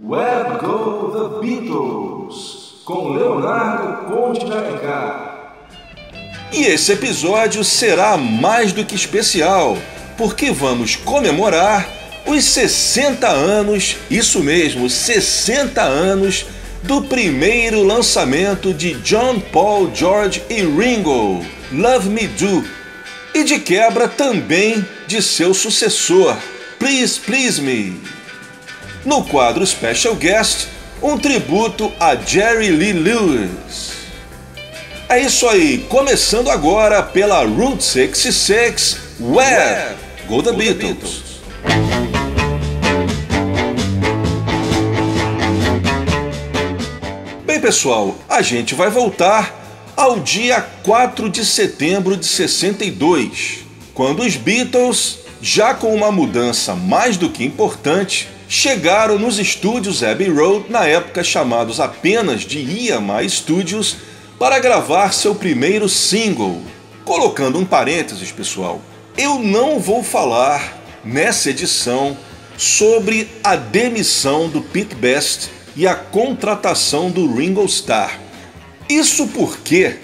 Where Go the Beatles, com Leonardo Conde de Alencar. E esse episódio será mais do que especial, porque vamos comemorar os 60 anos, isso mesmo, 60 anos, do primeiro lançamento de John, Paul, George e Ringo, Love Me Do, e de quebra também de seu sucessor, Please Please Me. No quadro Special Guest, um tributo a Jerry Lee Lewis. É isso aí, começando agora pela Route 66, Where Go the Beatles. Bem pessoal, a gente vai voltar ao dia 4 de setembro de 62, quando os Beatles, já com uma mudança mais do que importante, chegaram nos estúdios Abbey Road, na época chamados apenas de EMI Studios, para gravar seu primeiro single. Colocando um parênteses, pessoal, eu não vou falar nessa edição sobre a demissão do Pete Best e a contratação do Ringo Starr. Isso porque,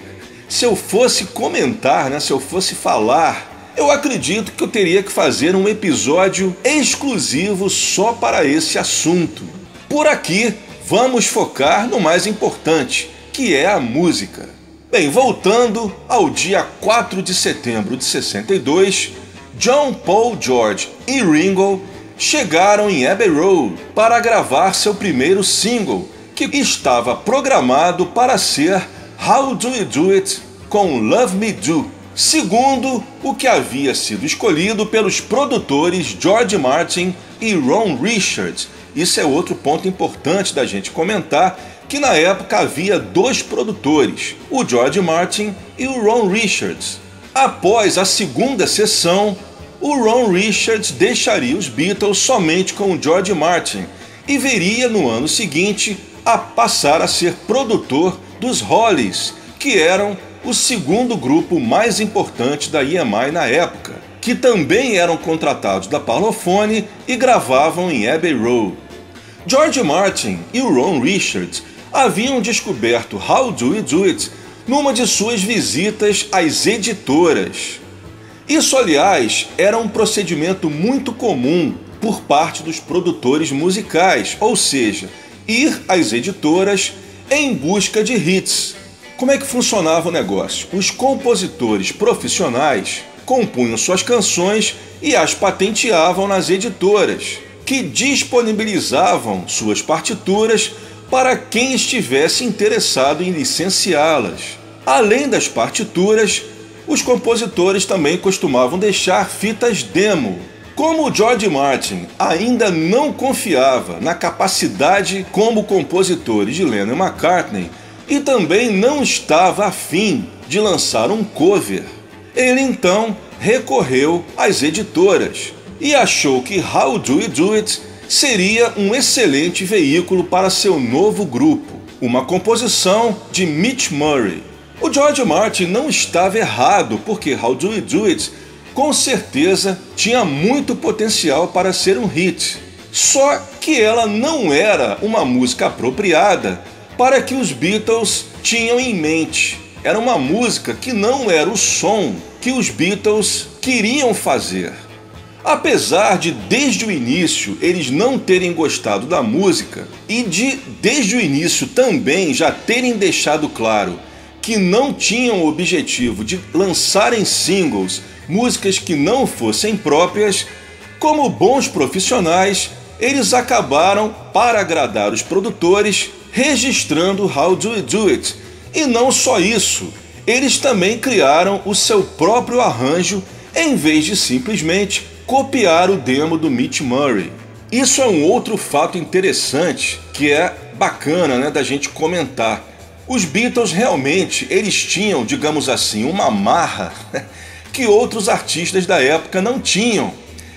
se eu fosse comentar, se eu fosse falar, eu acredito que eu teria que fazer um episódio exclusivo só para esse assunto. Por aqui, vamos focar no mais importante, que é a música. Bem, voltando ao dia 4 de setembro de 62, John, Paul, George e Ringo chegaram em Abbey Road para gravar seu primeiro single, que estava programado para ser How Do You Do It com Love Me Do, segundo o que havia sido escolhido pelos produtores George Martin e Ron Richards. Isso é outro ponto importante da gente comentar, que na época havia dois produtores, o George Martin e o Ron Richards. Após a segunda sessão, o Ron Richards deixaria os Beatles somente com o George Martin e viria no ano seguinte a passar a ser produtor dos Hollies, que eram o segundo grupo mais importante da EMI na época, que também eram contratados da Parlophone e gravavam em Abbey Road. George Martin e o Ron Richards haviam descoberto How Do You Do It numa de suas visitas às editoras. Isso, aliás, era um procedimento muito comum por parte dos produtores musicais, ou seja, ir às editoras em busca de hits. Como é que funcionava o negócio? Os compositores profissionais compunham suas canções e as patenteavam nas editoras, que disponibilizavam suas partituras para quem estivesse interessado em licenciá-las. Além das partituras, os compositores também costumavam deixar fitas demo. Como o George Martin ainda não confiava na capacidade como compositores de Lennon e McCartney e também não estava afim de lançar um cover, ele então recorreu às editoras e achou que How Do You Do It seria um excelente veículo para seu novo grupo, uma composição de Mitch Murray. O George Martin não estava errado, porque How Do You Do It com certeza tinha muito potencial para ser um hit, só que ela não era uma música apropriada para que os Beatles tinham em mente. Era uma música que não era o som que os Beatles queriam fazer. Apesar de desde o início eles não terem gostado da música e desde o início também já terem deixado claro que não tinham o objetivo de lançarem singles, músicas que não fossem próprias, como bons profissionais, eles acabaram, para agradar os produtores, registrando How Do You Do It. E não só isso, eles também criaram o seu próprio arranjo em vez de simplesmente copiar o demo do Mitch Murray. Isso é um outro fato interessante que é bacana, da gente comentar. Os Beatles realmente eles tinham, digamos assim, uma marra que outros artistas da época não tinham.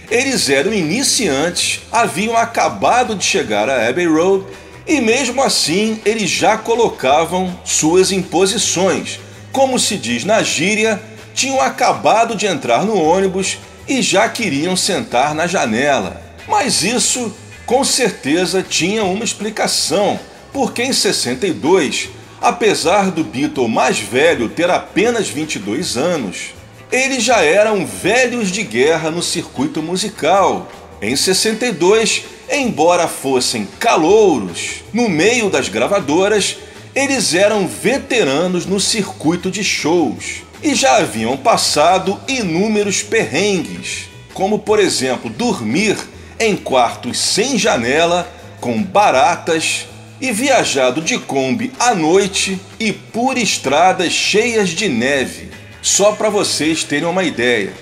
Eles eram iniciantes, haviam acabado de chegar a Abbey Road e mesmo assim eles já colocavam suas imposições. Como se diz na gíria, tinham acabado de entrar no ônibus e já queriam sentar na janela. Mas isso com certeza tinha uma explicação, porque em 62, apesar do Beatle mais velho ter apenas 22 anos, eles já eram velhos de guerra no circuito musical. Em 62, embora fossem calouros no meio das gravadoras, eles eram veteranos no circuito de shows e já haviam passado inúmeros perrengues, como por exemplo dormir em quartos sem janela, com baratas, e viajado de Kombi à noite e por estradas cheias de neve, só para vocês terem uma ideia.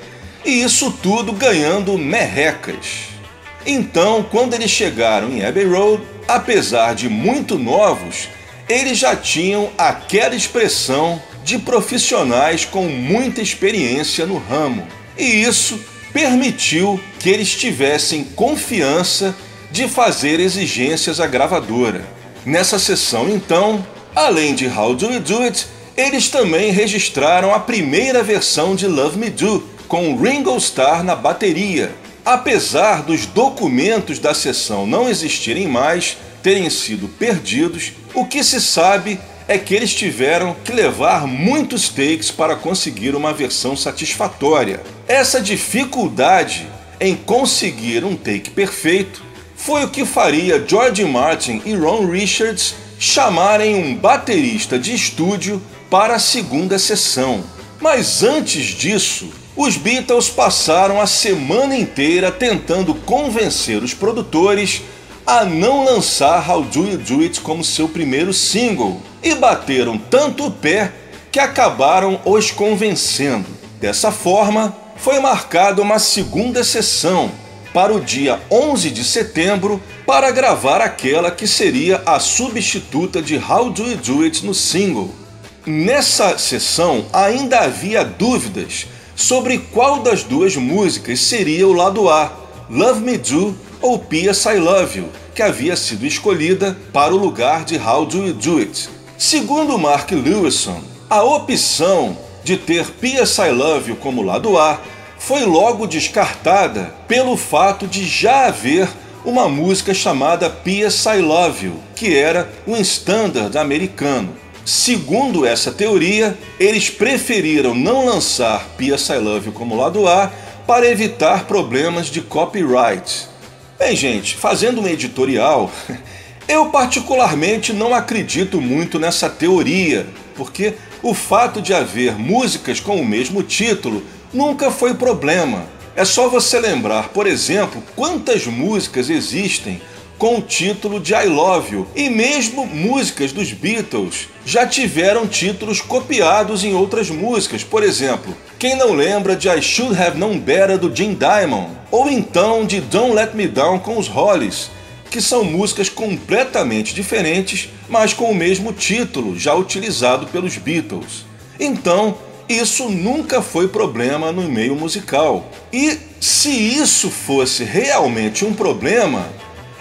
E isso tudo ganhando merrecas. Então, quando eles chegaram em Abbey Road, apesar de muito novos, eles já tinham aquela expressão de profissionais com muita experiência no ramo. E isso permitiu que eles tivessem confiança de fazer exigências à gravadora. Nessa sessão, então, além de How Do You Do It, eles também registraram a primeira versão de Love Me Do, com Ringo Starr na bateria. Apesar dos documentos da sessão não existirem mais, terem sido perdidos, o que se sabe é que eles tiveram que levar muitos takes para conseguir uma versão satisfatória. Essa dificuldade em conseguir um take perfeito foi o que faria George Martin e Ron Richards chamarem um baterista de estúdio para a segunda sessão. Mas antes disso, os Beatles passaram a semana inteira tentando convencer os produtores a não lançar How Do You Do It como seu primeiro single, e bateram tanto o pé que acabaram os convencendo. Dessa forma, foi marcada uma segunda sessão para o dia 11 de setembro para gravar aquela que seria a substituta de How Do You Do It no single. Nessa sessão ainda havia dúvidas sobre qual das duas músicas seria o lado A, Love Me Do ou P.S. I Love You, que havia sido escolhida para o lugar de How Do You Do It. Segundo Mark Lewisohn, a opção de ter P.S. I Love You como lado A foi logo descartada pelo fato de já haver uma música chamada P.S. I Love You, que era um standard americano. Segundo essa teoria, eles preferiram não lançar P.S. I Love You como lado A para evitar problemas de copyright. Bem, gente, fazendo um editorial, eu particularmente não acredito muito nessa teoria, porque o fato de haver músicas com o mesmo título nunca foi problema. É só você lembrar, por exemplo, quantas músicas existem com o título de I Love You, e mesmo músicas dos Beatles já tiveram títulos copiados em outras músicas. Por exemplo, quem não lembra de I Should Have Known Better do Jim Diamond, ou então de Don't Let Me Down com os Hollies, que são músicas completamente diferentes, mas com o mesmo título já utilizado pelos Beatles. Então, isso nunca foi problema no meio musical. E se isso fosse realmente um problema,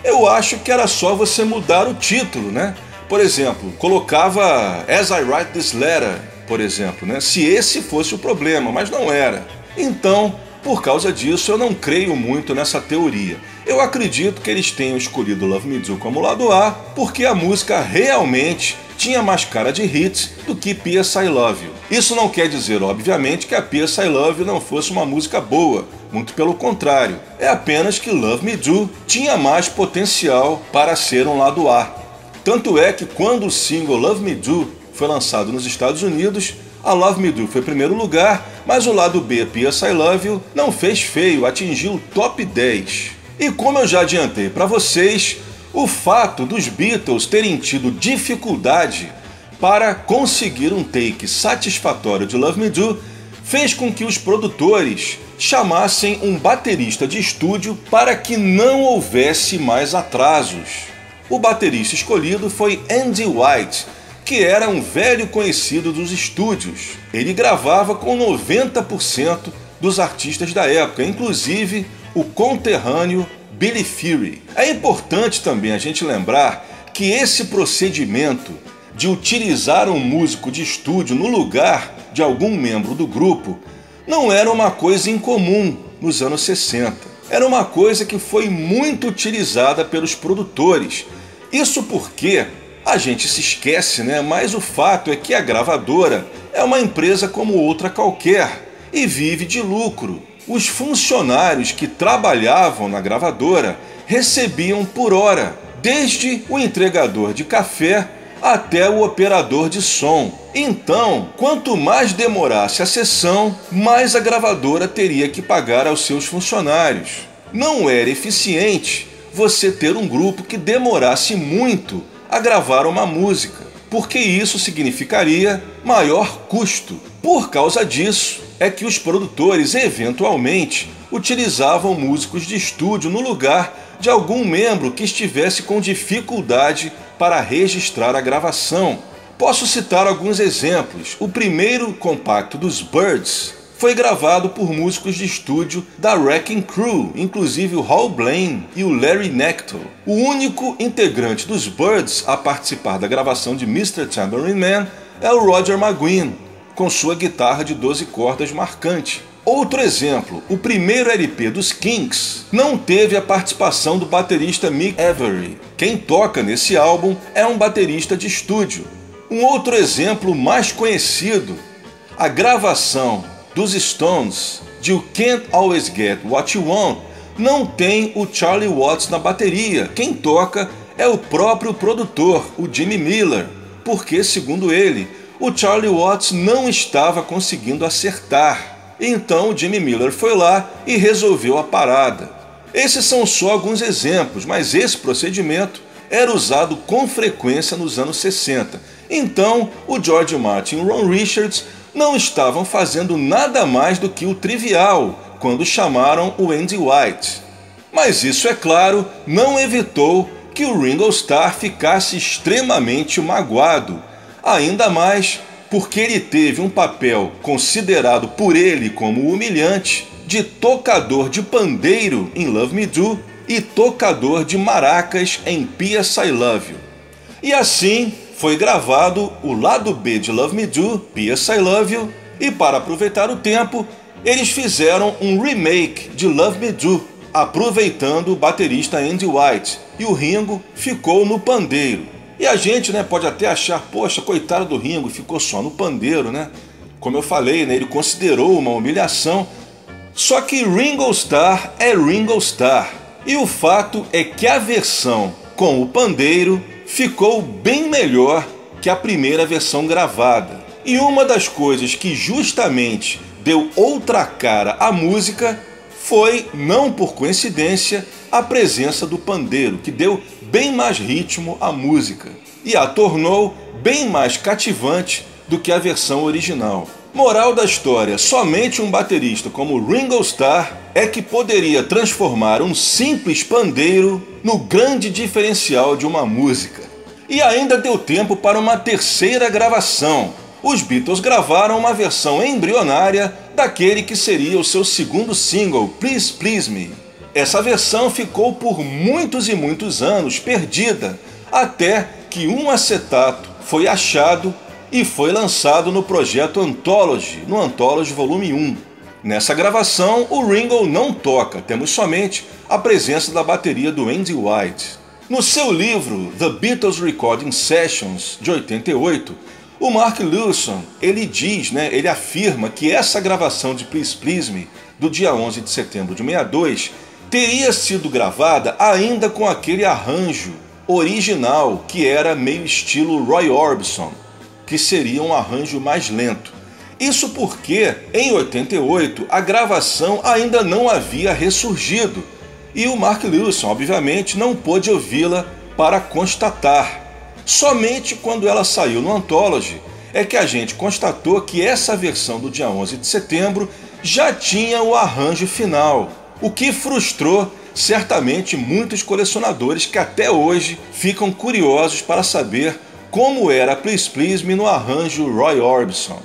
eu acho que era só você mudar o título, né? Por exemplo, colocava As I Write This Letter, por exemplo, né? Se esse fosse o problema, mas não era. Então, por causa disso, eu não creio muito nessa teoria. Eu acredito que eles tenham escolhido Love Me Do como lado A, porque a música realmente tinha mais cara de hits do que P.S. I Love You. Isso não quer dizer, obviamente, que a P.S. I Love You não fosse uma música boa. Muito pelo contrário, é apenas que Love Me Do tinha mais potencial para ser um lado A. Tanto é que quando o single Love Me Do foi lançado nos Estados Unidos, a Love Me Do foi em primeiro lugar, mas o lado B, P.S. I Love You, não fez feio, atingiu o top 10. E como eu já adiantei para vocês, o fato dos Beatles terem tido dificuldade para conseguir um take satisfatório de Love Me Do fez com que os produtores chamassem um baterista de estúdio para que não houvesse mais atrasos. O baterista escolhido foi Andy White, que era um velho conhecido dos estúdios. Ele gravava com 90% dos artistas da época, inclusive o conterrâneo Billy Fury. É importante também a gente lembrar que esse procedimento de utilizar um músico de estúdio no lugar de algum membro do grupo não era uma coisa incomum nos anos 60. era uma coisa que foi muito utilizada pelos produtores. Isso porque a gente se esquece, né? Mas o fato é que a gravadora é uma empresa como outra qualquer e vive de lucro. Os funcionários que trabalhavam na gravadora recebiam por hora, desde o entregador de café até o operador de som. Então, quanto mais demorasse a sessão, mais a gravadora teria que pagar aos seus funcionários. Não era eficiente você ter um grupo que demorasse muito a gravar uma música, porque isso significaria maior custo. Por causa disso, é que os produtores eventualmente utilizavam músicos de estúdio no lugar de algum membro que estivesse com dificuldade para registrar a gravação. Posso citar alguns exemplos. O primeiro compacto dos Byrds foi gravado por músicos de estúdio da Wrecking Crew, inclusive o Hal Blaine e o Larry Knechtel. O único integrante dos Byrds a participar da gravação de Mr. Tambourine Man é o Roger McGuinn, com sua guitarra de 12 cordas marcante. Outro exemplo, o primeiro LP dos Kinks não teve a participação do baterista Mick Avory. Quem toca nesse álbum é um baterista de estúdio. Um outro exemplo mais conhecido, a gravação dos Stones de You Can't Always Get What You Want não tem o Charlie Watts na bateria. Quem toca é o próprio produtor, o Jimmy Miller, porque, segundo ele, o Charlie Watts não estava conseguindo acertar. Então o Jimmy Miller foi lá e resolveu a parada. Esses são só alguns exemplos, mas esse procedimento era usado com frequência nos anos 60. Então o George Martin e o Ron Richards não estavam fazendo nada mais do que o trivial quando chamaram o Andy White. Mas isso, é claro, não evitou que o Ringo Starr ficasse extremamente magoado, ainda mais porque ele teve um papel considerado por ele como humilhante de tocador de pandeiro em Love Me Do e tocador de maracas em P.S. I Love You. E assim foi gravado o lado B de Love Me Do, P.S. I Love You, e para aproveitar o tempo, eles fizeram um remake de Love Me Do, aproveitando o baterista Andy White, e o Ringo ficou no pandeiro. E a gente, né, pode até achar, poxa, coitado do Ringo, ficou só no pandeiro, né? Como eu falei, né, ele considerou uma humilhação. Só que Ringo Starr é Ringo Starr. E o fato é que a versão com o pandeiro ficou bem melhor que a primeira versão gravada. E uma das coisas que justamente deu outra cara à música foi, não por coincidência, a presença do pandeiro, que deu bem mais ritmo à música e a tornou bem mais cativante do que a versão original. Moral da história, somente um baterista como Ringo Starr é que poderia transformar um simples pandeiro no grande diferencial de uma música. E ainda deu tempo para uma terceira gravação. Os Beatles gravaram uma versão embrionária daquele que seria o seu segundo single, Please Please Me. Essa versão ficou por muitos e muitos anos perdida, até que um acetato foi achado e foi lançado no projeto Anthology, no Anthology Volume 1. Nessa gravação, o Ringo não toca, temos somente a presença da bateria do Andy White. No seu livro The Beatles Recording Sessions, de 88, o Mark Lewisohn, ele afirma que essa gravação de Please Please Me, do dia 11 de setembro de 62, teria sido gravada ainda com aquele arranjo original que era meio estilo Roy Orbison, que seria um arranjo mais lento. Isso porque, em 88, a gravação ainda não havia ressurgido e o Mark Lewisohn, obviamente, não pôde ouvi-la para constatar. Somente quando ela saiu no Anthology é que a gente constatou que essa versão do dia 11 de setembro já tinha o arranjo final, o que frustrou certamente muitos colecionadores que até hoje ficam curiosos para saber como era Please Please Me no arranjo Roy Orbison.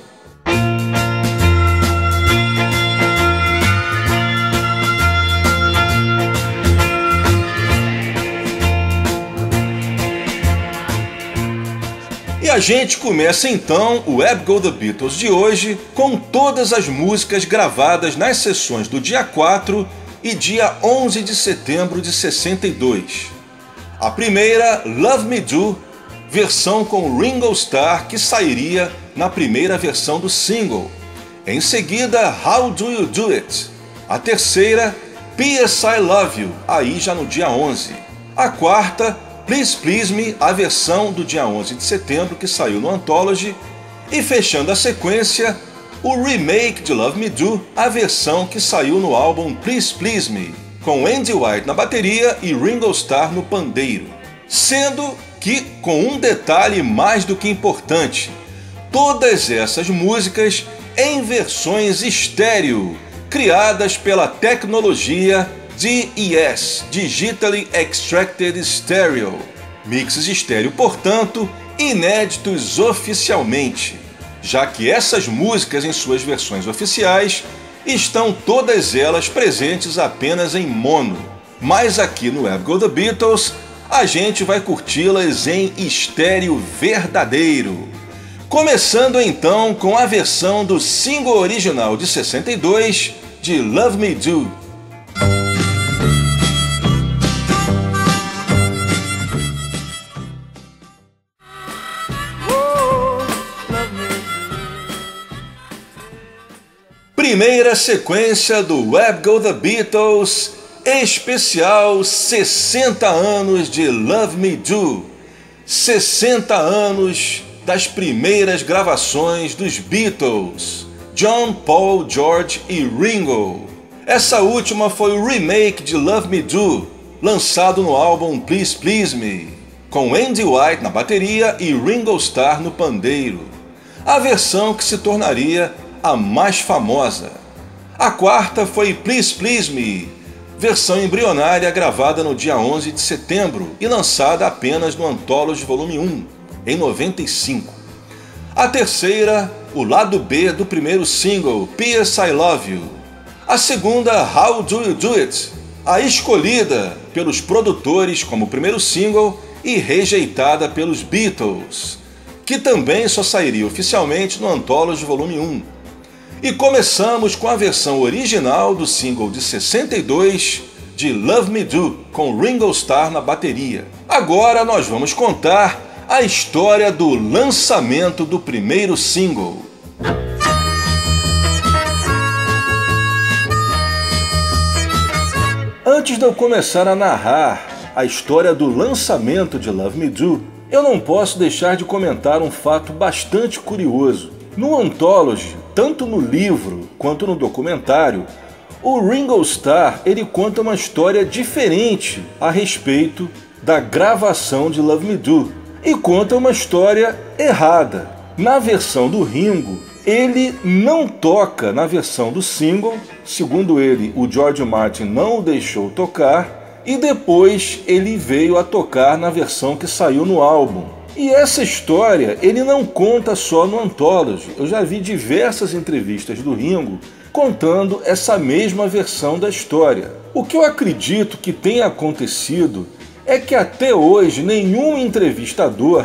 E a gente começa então o Web Go The Beatles de hoje com todas as músicas gravadas nas sessões do dia 4 e dia 11 de setembro de 62. A primeira, Love Me Do, versão com Ringo Starr, que sairia na primeira versão do single. Em seguida, How Do You Do It? A terceira, P.S. I Love You, aí já no dia 11. A quarta, Please Please Me, a versão do dia 11 de setembro, que saiu no Anthology. E fechando a sequência, o remake de Love Me Do, a versão que saiu no álbum Please Please Me, com Andy White na bateria e Ringo Starr no pandeiro. Sendo que, com um detalhe mais do que importante, todas essas músicas em versões estéreo, criadas pela tecnologia DES, Digitally Extracted Stereo. Mixes estéreo, portanto, inéditos oficialmente, já que essas músicas em suas versões oficiais estão todas elas presentes apenas em mono. Mas aqui no Web Go The Beatles, a gente vai curti-las em estéreo verdadeiro. Começando então com a versão do single original de 62 de Love Me Do. Primeira sequência do Web Go The Beatles, especial 60 anos de Love Me Do. 60 anos das primeiras gravações dos Beatles, John, Paul, George e Ringo. Essa última foi o remake de Love Me Do, lançado no álbum Please Please Me, com Andy White na bateria e Ringo Starr no pandeiro. A versão que se tornaria a mais famosa. A quarta foi Please Please Me, versão embrionária gravada no dia 11 de setembro e lançada apenas no Anthology Volume 1, em 95. A terceira, o lado B do primeiro single, P.S. I Love You. A segunda, How Do You Do It? A escolhida pelos produtores como primeiro single e rejeitada pelos Beatles, que também só sairia oficialmente no Anthology Volume 1. E começamos com a versão original do single de 62 de Love Me Do, com Ringo Starr na bateria. Agora nós vamos contar a história do lançamento do primeiro single. Antes de eu começar a narrar a história do lançamento de Love Me Do, eu não posso deixar de comentar um fato bastante curioso. No Anthology, tanto no livro quanto no documentário, o Ringo Starr ele conta uma história diferente a respeito da gravação de Love Me Do e conta uma história errada. Na versão do Ringo, ele não toca na versão do single, segundo ele, o George Martin não o deixou tocar, e depois ele veio a tocar na versão que saiu no álbum. E essa história ele não conta só no Anthology. Eu já vi diversas entrevistas do Ringo contando essa mesma versão da história. O que eu acredito que tenha acontecido é que até hoje nenhum entrevistador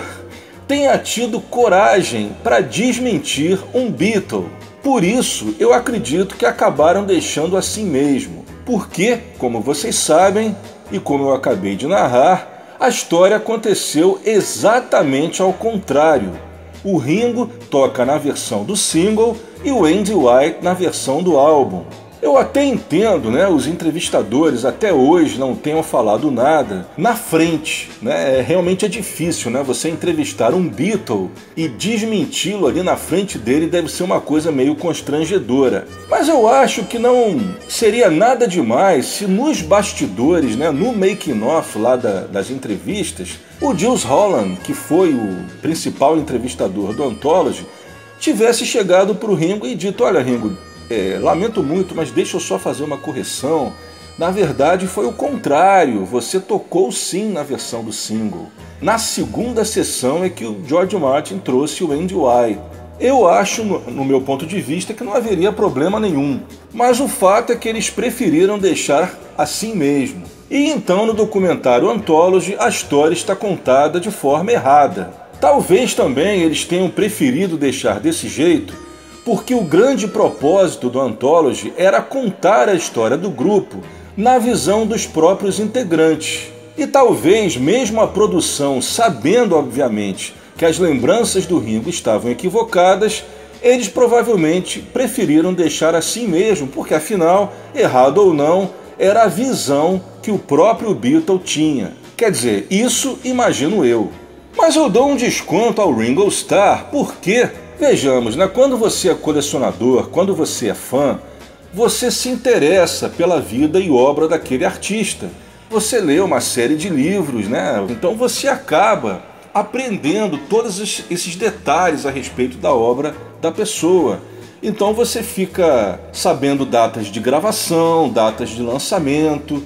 tenha tido coragem para desmentir um Beatle. Por isso eu acredito que acabaram deixando assim mesmo. Porque, como vocês sabem, e como eu acabei de narrar, a história aconteceu exatamente ao contrário. O Ringo toca na versão do single e o Andy White na versão do álbum. Eu até entendo, os entrevistadores até hoje não tenham falado nada na frente, Realmente é difícil, você entrevistar um Beatle e desmenti-lo ali na frente dele deve ser uma coisa meio constrangedora. Mas eu acho que não seria nada demais se nos bastidores, no making-of lá das entrevistas, o Jools Holland, que foi o principal entrevistador do Anthology, tivesse chegado para o Ringo e dito: olha, Ringo, lamento muito, mas deixa eu só fazer uma correção. Na verdade foi o contrário, você tocou sim na versão do single. Na segunda sessão é que o George Martin trouxe o Andy White. Eu acho, no meu ponto de vista, que não haveria problema nenhum. Mas o fato é que eles preferiram deixar assim mesmo. E então no documentário Anthology a história está contada de forma errada. Talvez também eles tenham preferido deixar desse jeito porque o grande propósito do Anthology era contar a história do grupo na visão dos próprios integrantes. E talvez mesmo a produção, sabendo obviamente que as lembranças do Ringo estavam equivocadas, eles provavelmente preferiram deixar assim mesmo, porque afinal, errado ou não, era a visão que o próprio Beatle tinha. Quer dizer, isso imagino eu. Mas eu dou um desconto ao Ringo Starr, porque, vejamos, né, quando você é colecionador, quando você é fã, você se interessa pela vida e obra daquele artista. Você lê uma série de livros, né? Então você acaba aprendendo todos esses detalhes a respeito da obra da pessoa. Então você fica sabendo datas de gravação, datas de lançamento,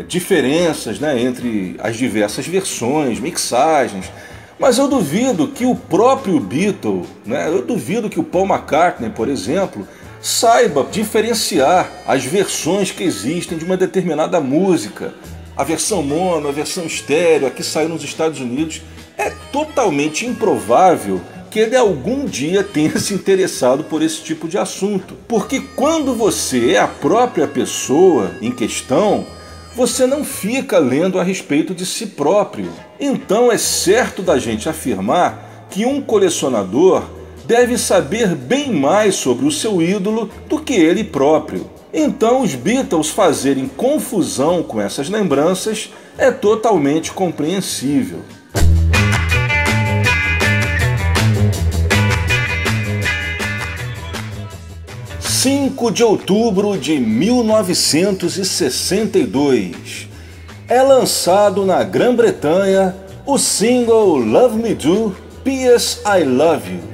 diferenças, né, entre as diversas versões, mixagens. Mas eu duvido que o próprio Beatle, né, eu duvido que o Paul McCartney, por exemplo, saiba diferenciar as versões que existem de uma determinada música. A versão mono, a versão estéreo, a que saiu nos Estados Unidos. É totalmente improvável que ele algum dia tenha se interessado por esse tipo de assunto. Porque quando você é a própria pessoa em questão, você não fica lendo a respeito de si próprio. Então é certo da gente afirmar que um colecionador deve saber bem mais sobre o seu ídolo do que ele próprio. Então os Beatles fazerem confusão com essas lembranças é totalmente compreensível. 5 de outubro de 1962. É lançado na Grã-Bretanha o single Love Me Do, P.S. I Love You.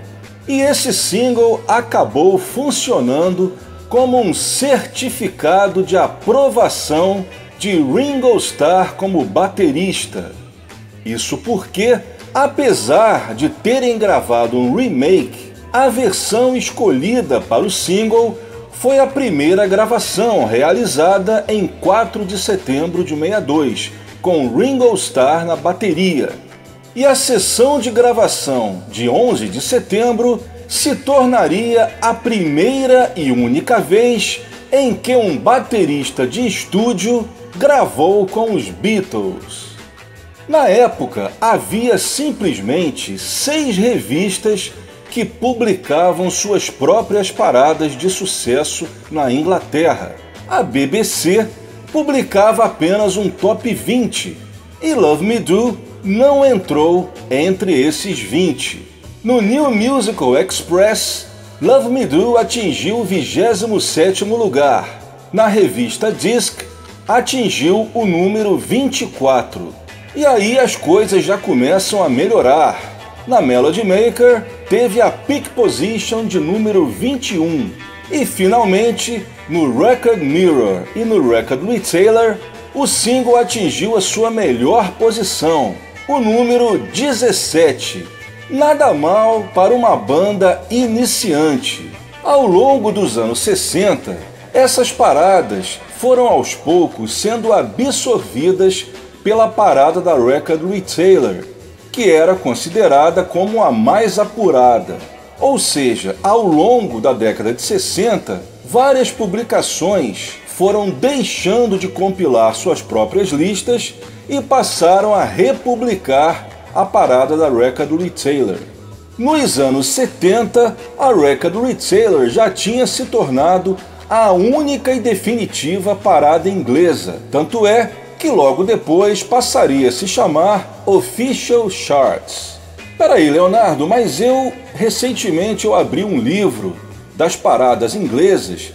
E esse single acabou funcionando como um certificado de aprovação de Ringo Starr como baterista. Isso porque, apesar de terem gravado um remake, a versão escolhida para o single foi a primeira gravação realizada em 4 de setembro de 62, com Ringo Starr na bateria. E a sessão de gravação de 11 de setembro se tornaria a primeira e única vez em que um baterista de estúdio gravou com os Beatles. Na época, havia simplesmente 6 revistas que publicavam suas próprias paradas de sucesso na Inglaterra. A BBC publicava apenas um top 20 e Love Me Do não entrou entre esses 20. No New Musical Express, Love Me Do atingiu o 27º lugar. Na revista Disc, atingiu o número 24. E aí as coisas já começam a melhorar. Na Melody Maker, teve a Peak Position de número 21. E finalmente, no Record Mirror e no Record Retailer, o single atingiu a sua melhor posição, o número 17. Nada mal para uma banda iniciante. Ao longo dos anos 60, essas paradas foram aos poucos sendo absorvidas pela parada da Record Retailer, que era considerada como a mais apurada. Ou seja, ao longo da década de 60, várias publicações foram deixando de compilar suas próprias listas e passaram a republicar a parada da Record Retailer. Nos anos 70, a Record Retailer já tinha se tornado a única e definitiva parada inglesa, tanto é que logo depois passaria a se chamar Official Charts. Peraí, Leonardo, mas recentemente eu abri um livro das paradas inglesas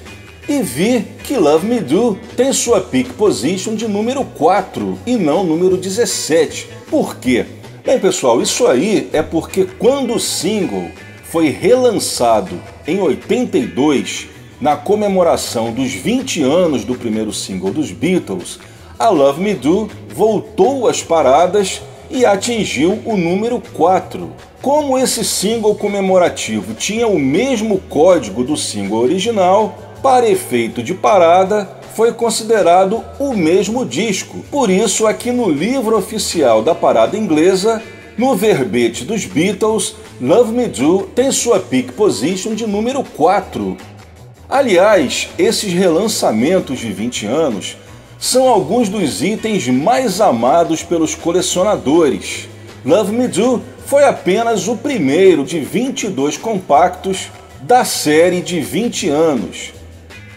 e vi que Love Me Do tem sua peak position de número 4 e não número 17. Por quê? Bem, pessoal, isso aí é porque quando o single foi relançado em 82, na comemoração dos 20 anos do primeiro single dos Beatles, a Love Me Do voltou às paradas e atingiu o número 4. Como esse single comemorativo tinha o mesmo código do single original, para efeito de parada, foi considerado o mesmo disco. Por isso, aqui no livro oficial da parada inglesa, no verbete dos Beatles, Love Me Do tem sua peak position de número 4. Aliás, esses relançamentos de 20 anos são alguns dos itens mais amados pelos colecionadores. Love Me Do foi apenas o primeiro de 22 compactos da série de 20 anos,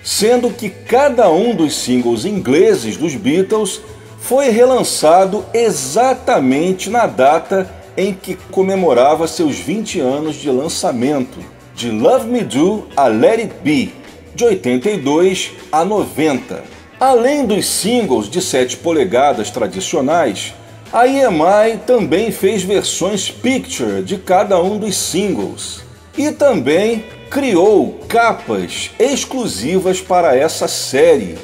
sendo que cada um dos singles ingleses dos Beatles foi relançado exatamente na data em que comemorava seus 20 anos de lançamento, de Love Me Do a Let It Be, de 82 a 90. Além dos singles de 7 polegadas tradicionais, a EMI também fez versões Picture de cada um dos singles e também criou capas exclusivas para essa série.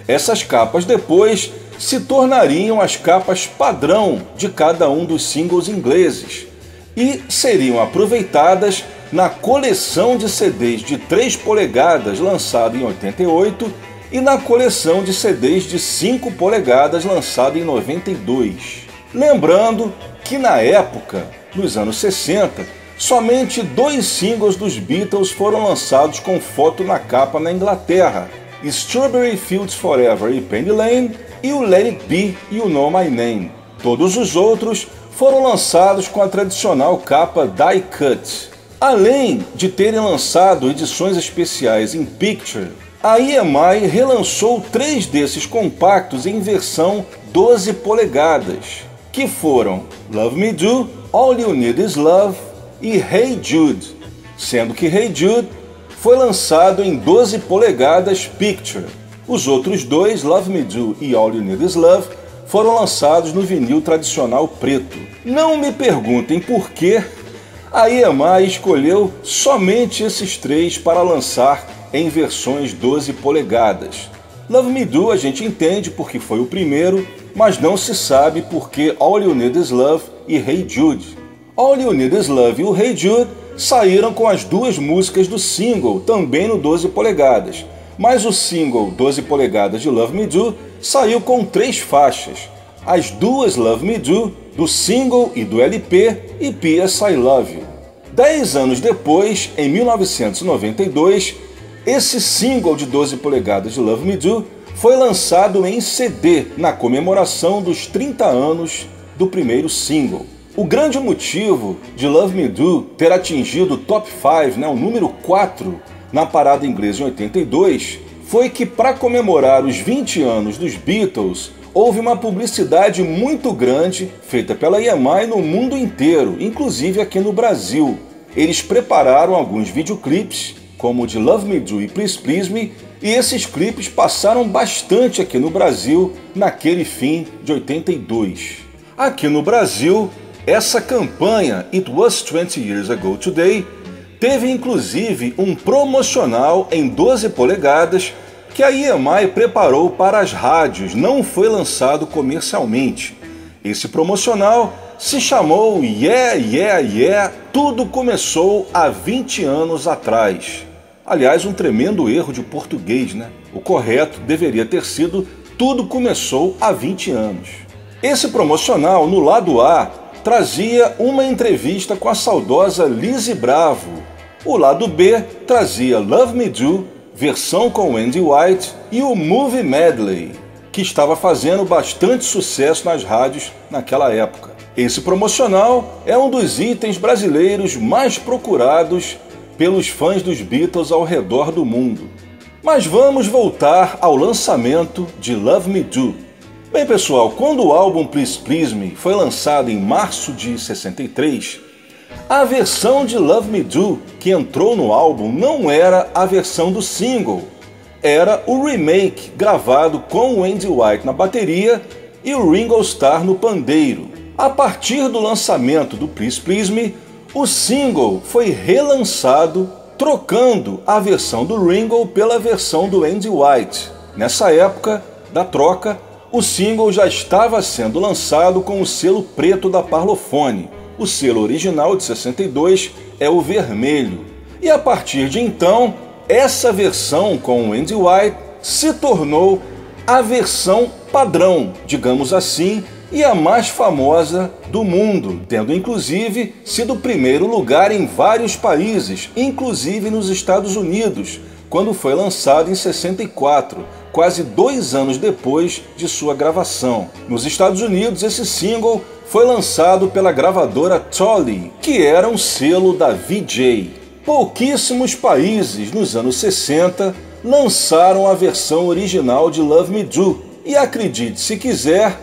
Essas capas depois se tornariam as capas padrão de cada um dos singles ingleses e seriam aproveitadas na coleção de CDs de 3 polegadas lançada em 88 e na coleção de CDs de 5 polegadas lançada em 92. Lembrando que na época, nos anos 60, somente 2 singles dos Beatles foram lançados com foto na capa na Inglaterra: Strawberry Fields Forever e Penny Lane, e o Let It Be e o Know My Name. Todos os outros foram lançados com a tradicional capa die cut. Além de terem lançado edições especiais em Picture, a EMI relançou 3 desses compactos em versão 12 polegadas, que foram Love Me Do, All You Need Is Love e Hey Jude, sendo que Hey Jude foi lançado em 12 polegadas Picture. Os outros 2, Love Me Do e All You Need Is Love, foram lançados no vinil tradicional preto. Não me perguntem por que a EMI escolheu somente esses 3 para lançar em versões 12 polegadas. Love Me Do a gente entende porque foi o primeiro, mas não se sabe porque All You Need Is Love e Hey Jude. All You Need Is Love e o Hey Jude saíram com as 2 músicas do single, também no 12 polegadas. Mas o single 12 polegadas de Love Me Do saiu com 3 faixas, as 2 Love Me Do, do single e do LP, e P.S. I Love You. 10 anos depois, em 1992, esse single de 12 polegadas de Love Me Do foi lançado em CD na comemoração dos 30 anos do primeiro single. O grande motivo de Love Me Do ter atingido o top 5, o número 4, na parada inglesa em 82, foi que para comemorar os 20 anos dos Beatles, houve uma publicidade muito grande feita pela EMI no mundo inteiro, inclusive aqui no Brasil. Eles prepararam alguns videoclipes, como o de Love Me Do e Please Please Me, e esses clipes passaram bastante aqui no Brasil naquele fim de 82. Aqui no Brasil, essa campanha It Was 20 Years Ago Today teve inclusive um promocional em 12 polegadas que a EMI preparou para as rádios, não foi lançado comercialmente. Esse promocional se chamou Yeah, Yeah, Yeah, Tudo Começou há 20 anos atrás. Aliás, um tremendo erro de português, né? O correto deveria ter sido Tudo Começou há 20 anos. Esse promocional, no lado A, trazia uma entrevista com a saudosa Lizzy Bravo. O lado B trazia Love Me Do, versão com Andy White, e o Movie Medley, que estava fazendo bastante sucesso nas rádios naquela época. Esse promocional é um dos itens brasileiros mais procurados pelos fãs dos Beatles ao redor do mundo. Mas vamos voltar ao lançamento de Love Me Do. Bem pessoal, quando o álbum Please Please Me foi lançado em março de 63, a versão de Love Me Do que entrou no álbum não era a versão do single, era o remake gravado com o Andy White na bateria e o Ringo Starr no pandeiro. A partir do lançamento do Please Please Me, o single foi relançado trocando a versão do Ringo pela versão do Andy White. Nessa época da troca, o single já estava sendo lançado com o selo preto da Parlophone. O selo original de 62 é o vermelho. E a partir de então, essa versão com o Andy White se tornou a versão padrão, digamos assim, e a mais famosa do mundo, tendo inclusive sido o primeiro lugar em vários países, inclusive nos Estados Unidos, quando foi lançado em 64, quase 2 anos depois de sua gravação. Nos Estados Unidos, esse single foi lançado pela gravadora Tolly, que era um selo da Vee-Jay. Pouquíssimos países nos anos 60 lançaram a versão original de Love Me Do, e acredite se quiser,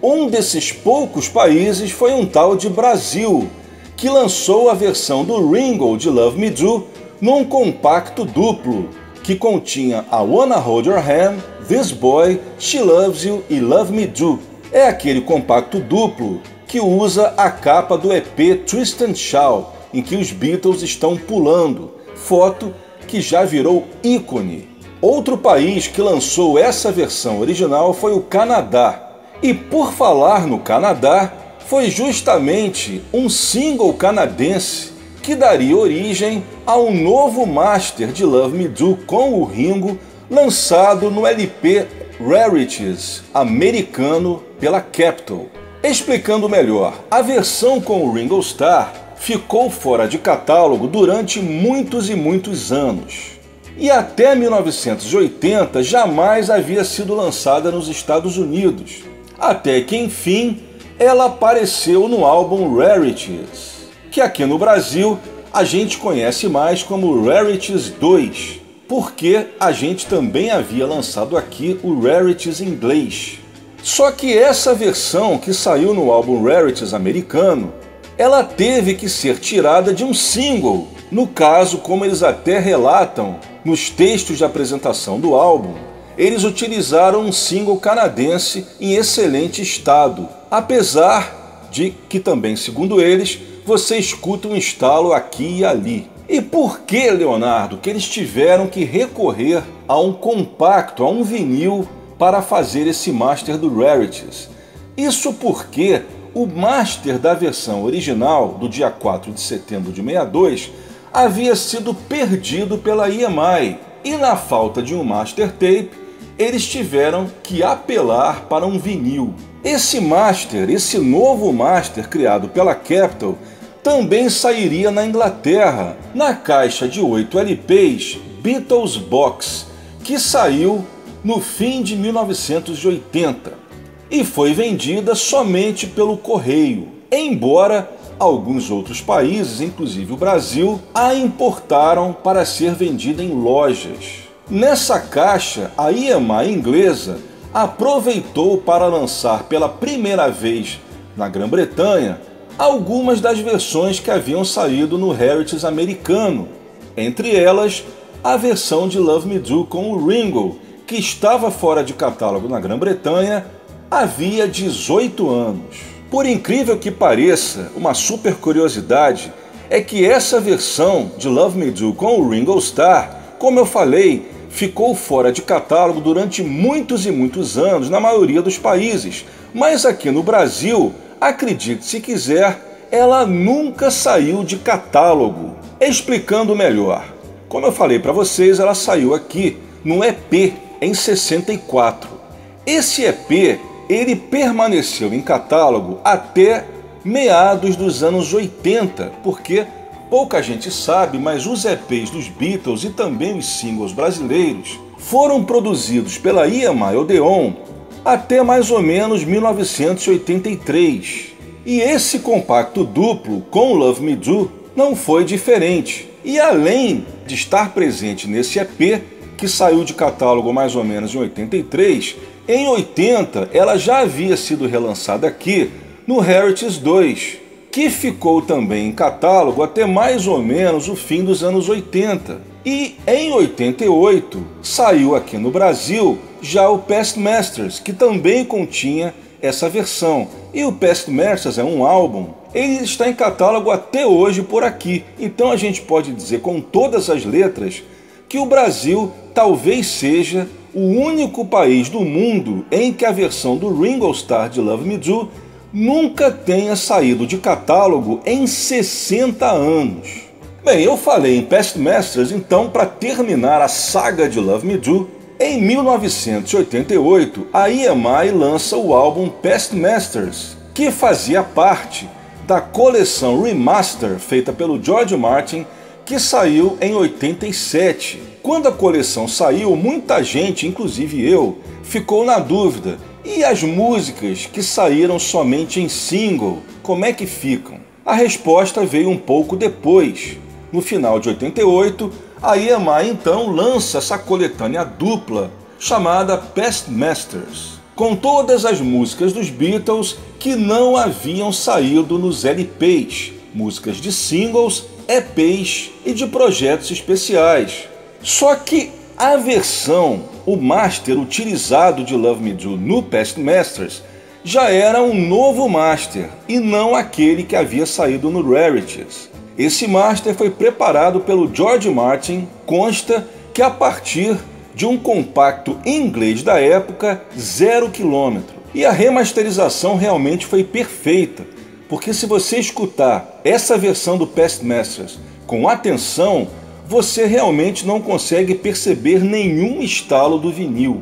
um desses poucos países foi um tal de Brasil, que lançou a versão do Ringo de Love Me Do num compacto duplo, que continha I Wanna Hold Your Hand, This Boy, She Loves You e Love Me Do. É aquele compacto duplo que usa a capa do EP Twist and Shout, em que os Beatles estão pulando, foto que já virou ícone. Outro país que lançou essa versão original foi o Canadá. E por falar no Canadá, foi justamente um single canadense que daria origem a um novo master de Love Me Do com o Ringo, lançado no LP Rarities americano pela Capitol. Explicando melhor, a versão com o Ringo Starr ficou fora de catálogo durante muitos e muitos anos. E até 1980 jamais havia sido lançada nos Estados Unidos, até que enfim ela apareceu no álbum Rarities, que aqui no Brasil a gente conhece mais como Rarities 2, porque a gente também havia lançado aqui o Rarities em inglês. Só que essa versão que saiu no álbum Rarities americano, ela teve que ser tirada de um single. No caso, como eles até relatam nos textos de apresentação do álbum, eles utilizaram um single canadense em excelente estado, apesar de que também, segundo eles, você escuta um estalo aqui e ali. E por que, Leonardo, que eles tiveram que recorrer a um compacto, a um vinil, para fazer esse master do Rarities? Isso porque o master da versão original, do dia 4 de setembro de 62, havia sido perdido pela EMI, e na falta de um master tape, eles tiveram que apelar para um vinil. Esse master, esse novo master criado pela Capitol, também sairia na Inglaterra, na caixa de 8 LPs Beatles Box, que saiu no fim de 1980 e foi vendida somente pelo correio, embora alguns outros países, inclusive o Brasil, a importaram para ser vendida em lojas. Nessa caixa, a EMI inglesa aproveitou para lançar pela primeira vez na Grã-Bretanha algumas das versões que haviam saído no Rarities americano, entre elas a versão de Love Me Do com o Ringo, que estava fora de catálogo na Grã-Bretanha havia 18 anos. Por incrível que pareça, uma super curiosidade é que essa versão de Love Me Do com o Ringo Starr, como eu falei, ficou fora de catálogo durante muitos e muitos anos na maioria dos países, mas aqui no Brasil, acredite se quiser, ela nunca saiu de catálogo. Explicando melhor, como eu falei para vocês, ela saiu aqui no EP em 64. Esse EP ele permaneceu em catálogo até meados dos anos 80, porque pouca gente sabe, mas os EPs dos Beatles e também os singles brasileiros foram produzidos pela EMI Odeon até mais ou menos 1983. E esse compacto duplo com Love Me Do não foi diferente. E além de estar presente nesse EP, que saiu de catálogo mais ou menos em 83, em 80 ela já havia sido relançada aqui no Rarities 2, que ficou também em catálogo até mais ou menos o fim dos anos 80. E em 88 saiu aqui no Brasil já o Past Masters, que também continha essa versão. E o Past Masters é um álbum, ele está em catálogo até hoje por aqui. Então a gente pode dizer com todas as letras que o Brasil talvez seja o único país do mundo em que a versão do Ringo Starr de Love Me Do nunca tenha saído de catálogo em 60 anos. Bem, eu falei em Past Masters, então para terminar a saga de Love Me Do, em 1988 a EMI lança o álbum Past Masters, que fazia parte da coleção Remaster feita pelo George Martin, que saiu em 87. Quando a coleção saiu, muita gente, inclusive eu, ficou na dúvida. E as músicas que saíram somente em single, como é que ficam? A resposta veio um pouco depois. No final de 88, a EMI então lança essa coletânea dupla chamada Past Masters, com todas as músicas dos Beatles que não haviam saído nos LPs, músicas de singles, EPs e de projetos especiais. Só que a versão, o master utilizado de Love Me Do no Past Masters já era um novo master e não aquele que havia saído no Rarities. Esse master foi preparado pelo George Martin, consta que a partir de um compacto em inglês da época, 0 km. E a remasterização realmente foi perfeita, porque se você escutar essa versão do Past Masters com atenção, você realmente não consegue perceber nenhum estalo do vinil.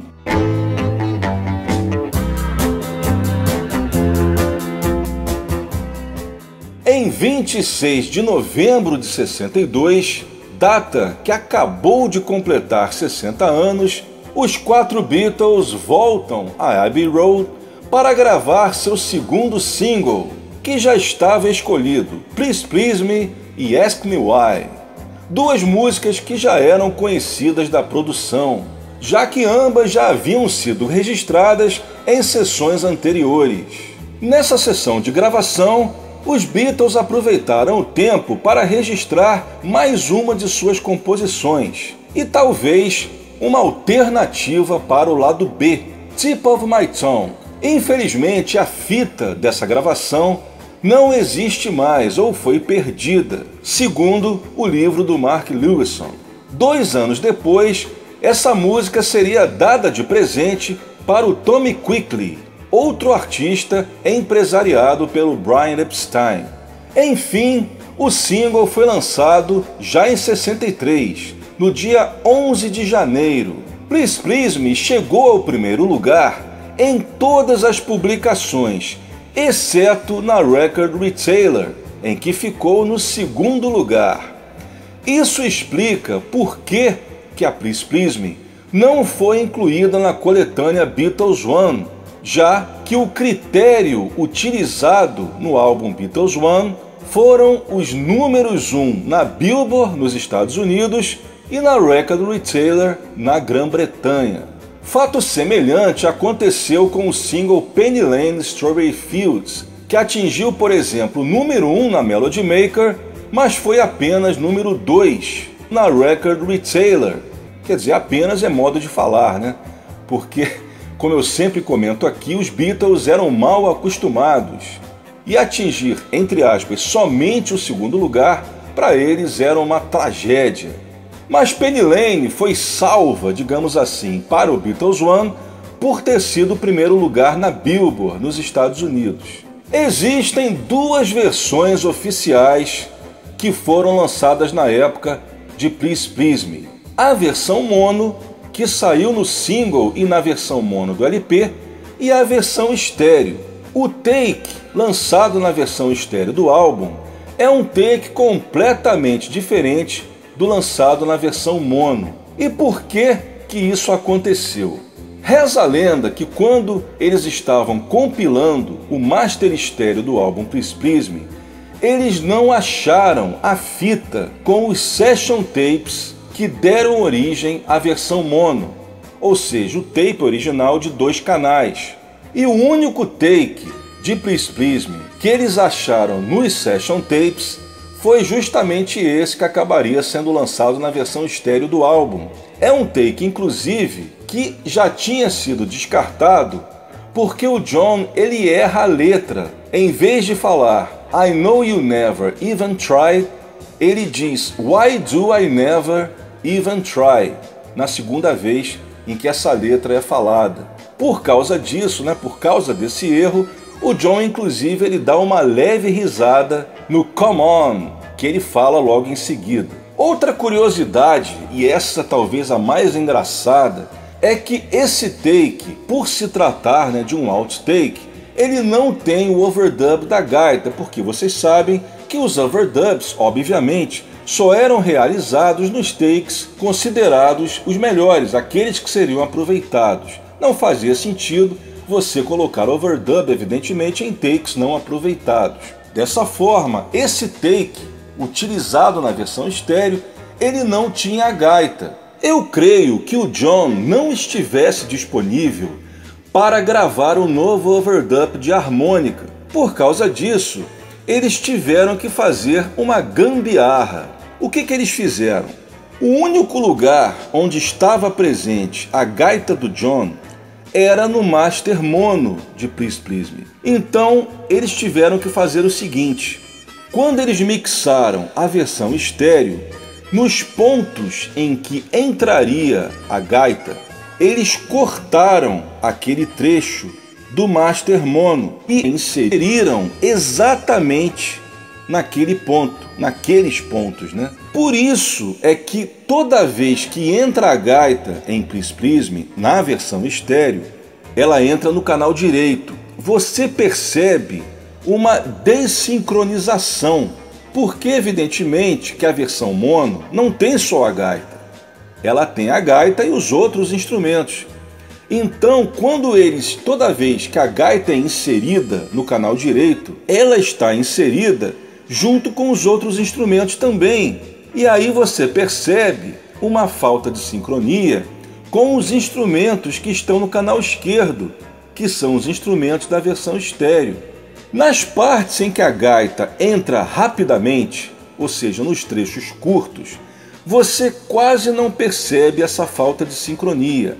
Em 26 de novembro de 62, data que acabou de completar 60 anos, os 4 Beatles voltam a Abbey Road para gravar seu segundo single, que já estava escolhido, Please Please Me e Ask Me Why. 2 músicas que já eram conhecidas da produção, já que ambas já haviam sido registradas em sessões anteriores. Nessa sessão de gravação, os Beatles aproveitaram o tempo para registrar mais uma de suas composições e talvez uma alternativa para o lado B, Tip of My Tongue. Infelizmente, a fita dessa gravação não existe mais ou foi perdida, segundo o livro do Mark Lewisohn. 2 anos depois, essa música seria dada de presente para o Tommy Quigley, outro artista empresariado pelo Brian Epstein. Enfim, o single foi lançado já em 63, no dia 11 de janeiro. Please Please Me chegou ao primeiro lugar em todas as publicações, exceto na Record Retailer, em que ficou no segundo lugar. Isso explica por que a Please Please Me não foi incluída na coletânea Beatles One, já que o critério utilizado no álbum Beatles One foram os números 1 na Billboard nos Estados Unidos e na Record Retailer na Grã-Bretanha. Fato semelhante aconteceu com o single Penny Lane Strawberry Fields, que atingiu, por exemplo, o número 1 na Melody Maker, mas foi apenas número 2 na Record Retailer. Quer dizer, apenas é modo de falar, né? Porque, como eu sempre comento aqui, os Beatles eram mal acostumados e atingir, entre aspas, somente o segundo lugar, para eles era uma tragédia. Mas Penny Lane foi salva, digamos assim, para o Beatles One por ter sido o primeiro lugar na Billboard nos Estados Unidos. Existem 2 versões oficiais que foram lançadas na época de Please Please Me. A versão mono, que saiu no single e na versão mono do LP, e a versão estéreo. O take, lançado na versão estéreo do álbum, é um take completamente diferente do lançado na versão mono. E por que isso aconteceu? Reza a lenda que quando eles estavam compilando o master estéreo do álbum Please Please Me, eles não acharam a fita com os session tapes que deram origem à versão mono, ou seja, o tape original de 2 canais. E o único take de Please Please Me que eles acharam nos session tapes foi justamente esse que acabaria sendo lançado na versão estéreo do álbum. É um take, inclusive, que já tinha sido descartado porque o John ele erra a letra. Em vez de falar I know you never even tried, ele diz Why do I never even try, na segunda vez em que essa letra é falada. Por causa disso, por causa desse erro, o John inclusive ele dá uma leve risada no Come On, que ele fala logo em seguida. Outra curiosidade, e essa talvez a mais engraçada, é que esse take, por se tratar de um outtake, ele não tem o overdub da gaita, porque vocês sabem que os overdubs, obviamente, só eram realizados nos takes considerados os melhores, aqueles que seriam aproveitados. Não fazia sentido você colocar overdub, evidentemente, em takes não aproveitados. Dessa forma, esse take, utilizado na versão estéreo, ele não tinha a gaita. Eu creio que o John não estivesse disponível para gravar um novo overdub de harmônica. Por causa disso, eles tiveram que fazer uma gambiarra. O que eles fizeram? O único lugar onde estava presente a gaita do John era no master mono de Please Please Me. Então, eles tiveram que fazer o seguinte: quando eles mixaram a versão estéreo, nos pontos em que entraria a gaita, eles cortaram aquele trecho do master mono e inseriram exatamente naquele ponto, naqueles pontos, né? Por isso é que toda vez que entra a gaita em Please Please Me, na versão estéreo, ela entra no canal direito. Você percebe uma desincronização, porque evidentemente que a versão mono não tem só a gaita, ela tem a gaita e os outros instrumentos. Então, toda vez que a gaita é inserida no canal direito, ela está inserida junto com os outros instrumentos também. E aí você percebe uma falta de sincronia com os instrumentos que estão no canal esquerdo, que são os instrumentos da versão estéreo. Nas partes em que a gaita entra rapidamente, ou seja, nos trechos curtos, você quase não percebe essa falta de sincronia.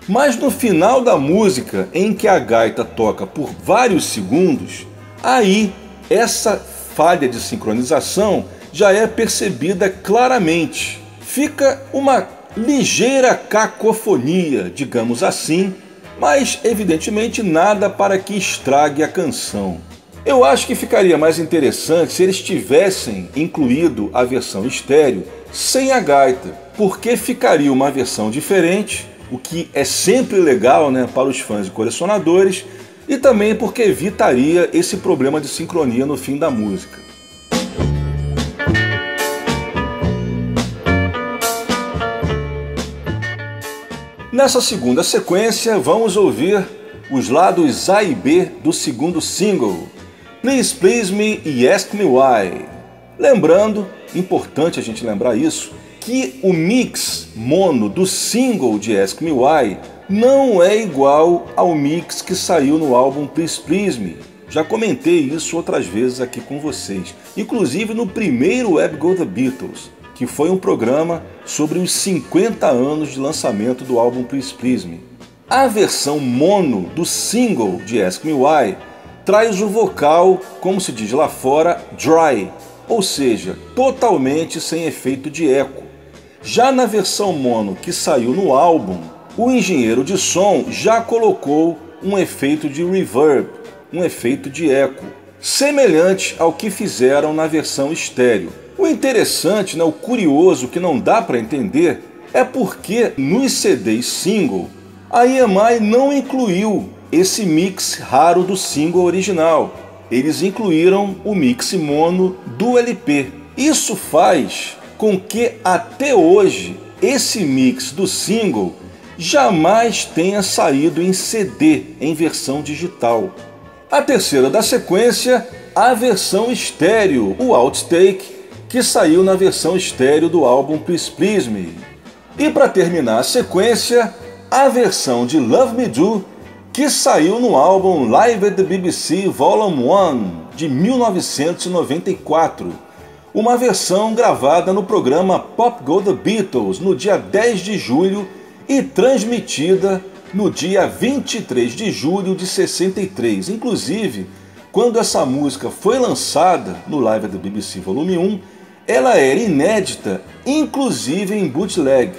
Mas no final da música, em que a gaita toca por vários segundos, aí essa falha de sincronização já é percebida claramente. Fica uma ligeira cacofonia, digamos assim, mas evidentemente nada para que estrague a canção. Eu acho que ficaria mais interessante se eles tivessem incluído a versão estéreo sem a gaita, porque ficaria uma versão diferente, o que é sempre legal, né, para os fãs e colecionadores, e também porque evitaria esse problema de sincronia no fim da música. Nessa segunda sequência, vamos ouvir os lados A e B do segundo single, Please Please Me e Ask Me Why. Lembrando, importante a gente lembrar isso, que o mix mono do single de Ask Me Why não é igual ao mix que saiu no álbum Please Please Me. Já comentei isso outras vezes aqui com vocês, inclusive no primeiro Web Go The Beatles, que foi um programa sobre os 50 anos de lançamento do álbum Please Please Me. A versão mono do single de Ask Me Why traz o vocal, como se diz lá fora, dry, ou seja, totalmente sem efeito de eco. Já na versão mono que saiu no álbum, o engenheiro de som já colocou um efeito de reverb, um efeito de eco, semelhante ao que fizeram na versão estéreo. O interessante, o curioso que não dá para entender, é porque nos CDs single, a EMI não incluiu esse mix raro do single original. Eles incluíram o mix mono do LP. Isso faz com que até hoje esse mix do single jamais tenha saído em CD, em versão digital. A terceira da sequência, a versão estéreo, o Outtake, que saiu na versão estéreo do álbum Please Please Me. E para terminar a sequência, a versão de Love Me Do, que saiu no álbum Live at the BBC Volume 1 de 1994, uma versão gravada no programa Pop Go The Beatles no dia 10 de julho e transmitida no dia 23 de julho de 63. Inclusive, quando essa música foi lançada no Live at the BBC Volume 1, ela era inédita, inclusive em bootleg.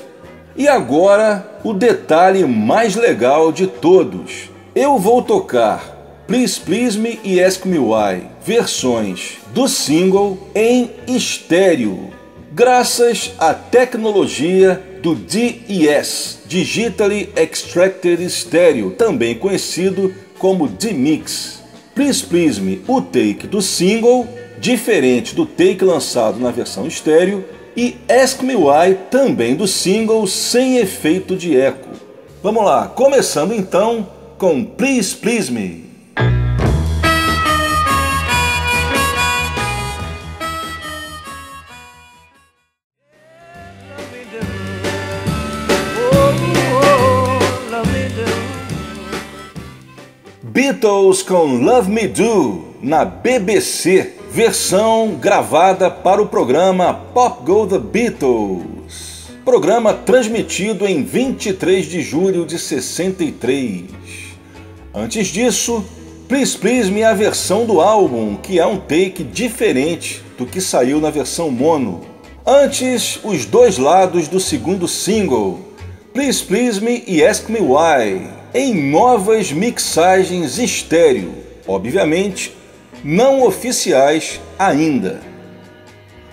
E agora, o detalhe mais legal de todos. Eu vou tocar Please Please Me e Ask Me Why, versões do single em estéreo, graças à tecnologia do DES, Digitally Extracted Stereo, também conhecido como DMix. Please Please Me, o take do single, diferente do take lançado na versão estéreo, e Ask Me Why, também do single, sem efeito de eco. Vamos lá, começando então com Please Please Me. Beatles com Love Me Do, na BBC, versão gravada para o programa Pop Go The Beatles. Programa transmitido em 23 de julho de 63. Antes disso, Please Please Me é a versão do álbum, que é um take diferente do que saiu na versão mono. Antes, os dois lados do segundo single, Please Please Me e Ask Me Why, em novas mixagens estéreo, obviamente não oficiais ainda.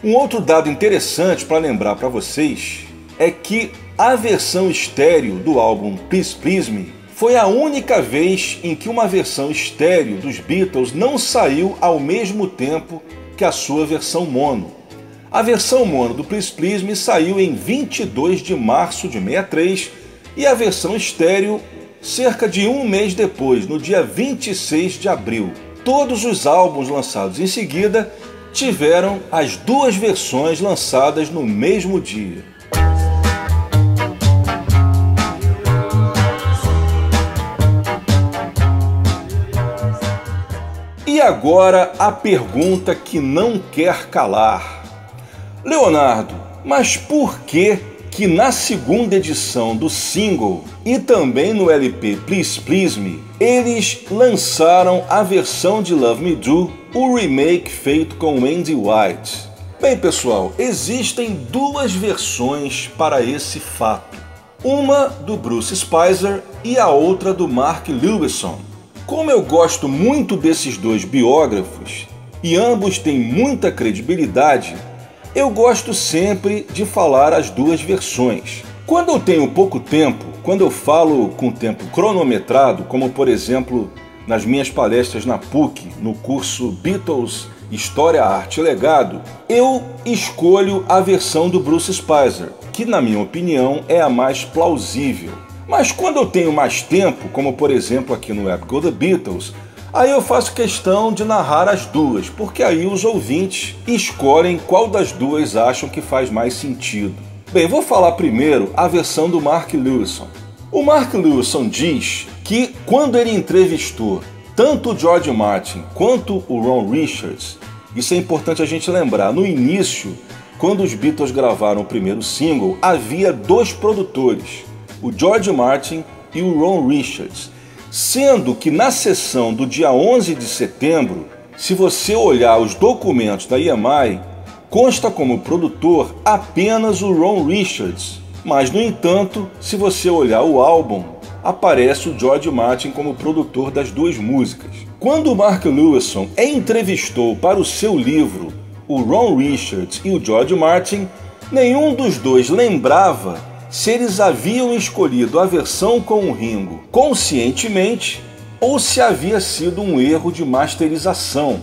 Um outro dado interessante para lembrar para vocês é que a versão estéreo do álbum Please Please Me foi a única vez em que uma versão estéreo dos Beatles não saiu ao mesmo tempo que a sua versão mono. A versão mono do Please Please Me saiu em 22 de março de 63 e a versão estéreo cerca de um mês depois, no dia 26 de abril. Todos os álbuns lançados em seguida tiveram as duas versões lançadas no mesmo dia. E agora a pergunta que não quer calar. Leonardo, mas por que na segunda edição do single e também no LP Please Please Me, eles lançaram a versão de Love Me Do, o remake feito com Andy White? Bem, pessoal, existem duas versões para esse fato. Uma do Bruce Spicer e a outra do Mark Lewisohn. Como eu gosto muito desses dois biógrafos, e ambos têm muita credibilidade, eu gosto sempre de falar as duas versões. Quando eu tenho pouco tempo, quando eu falo com tempo cronometrado, como por exemplo nas minhas palestras na PUC, no curso Beatles, História, Arte e Legado, eu escolho a versão do Bruce Spicer, que na minha opinião é a mais plausível. Mas quando eu tenho mais tempo, como por exemplo aqui no Pop Go The Beatles, aí eu faço questão de narrar as duas, porque aí os ouvintes escolhem qual das duas acham que faz mais sentido. Bem, vou falar primeiro a versão do Mark Lewisohn. O Mark Lewisohn diz que quando ele entrevistou tanto o George Martin quanto o Ron Richards, isso é importante a gente lembrar, no início, quando os Beatles gravaram o primeiro single, havia dois produtores, o George Martin e o Ron Richards. Sendo que na sessão do dia 11 de setembro, se você olhar os documentos da EMI, consta como produtor apenas o Ron Richards, mas no entanto, se você olhar o álbum, aparece o George Martin como produtor das duas músicas. Quando o Mark Lewisohn entrevistou para o seu livro o Ron Richards e o George Martin, nenhum dos dois lembrava se eles haviam escolhido a versão com o Ringo conscientemente ou se havia sido um erro de masterização.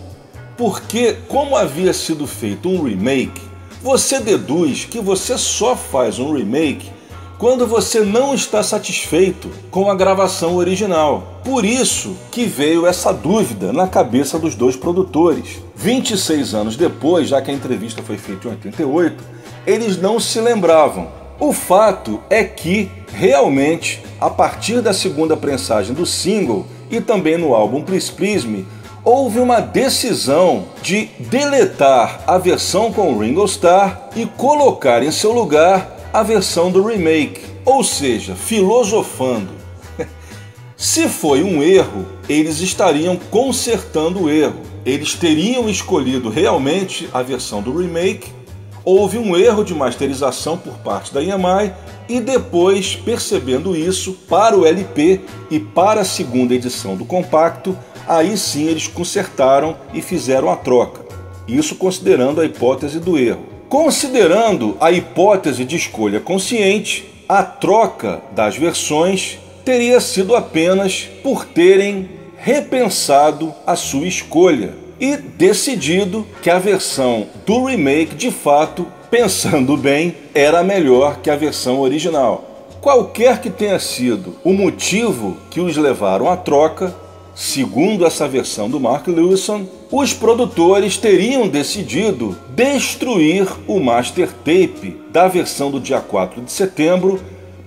Porque, como havia sido feito um remake, você deduz que você só faz um remake quando você não está satisfeito com a gravação original. Por isso que veio essa dúvida na cabeça dos dois produtores. 26 anos depois, já que a entrevista foi feita em 88, eles não se lembravam. O fato é que, realmente, a partir da segunda prensagem do single e também no álbum Please Please Me, houve uma decisão de deletar a versão com Ringo Starr e colocar em seu lugar a versão do remake, ou seja, filosofando. Se foi um erro, eles estariam consertando o erro. Eles teriam escolhido realmente a versão do remake. Houve um erro de masterização por parte da EMI e depois, percebendo isso, para o LP e para a segunda edição do compacto, aí sim eles consertaram e fizeram a troca. Isso considerando a hipótese do erro. Considerando a hipótese de escolha consciente, a troca das versões teria sido apenas por terem repensado a sua escolha. e decidido que a versão do remake, de fato, pensando bem, era melhor que a versão original. Qualquer que tenha sido o motivo que os levaram à troca, segundo essa versão do Mark Lewisohn, os produtores teriam decidido destruir o master tape da versão do dia 4 de setembro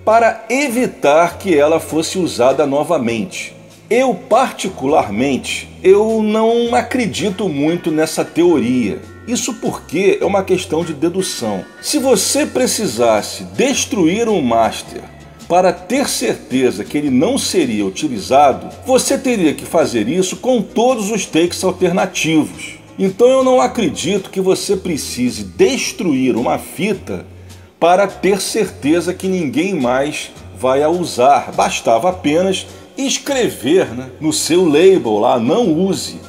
para evitar que ela fosse usada novamente. Eu, particularmente, não acredito muito nessa teoria. Isso porque é uma questão de dedução. Se você precisasse destruir um master para ter certeza que ele não seria utilizado, você teria que fazer isso com todos os takes alternativos. Então eu não acredito que você precise destruir uma fita para ter certeza que ninguém mais vai a usar. Bastava apenas escrever, no seu label lá, não use.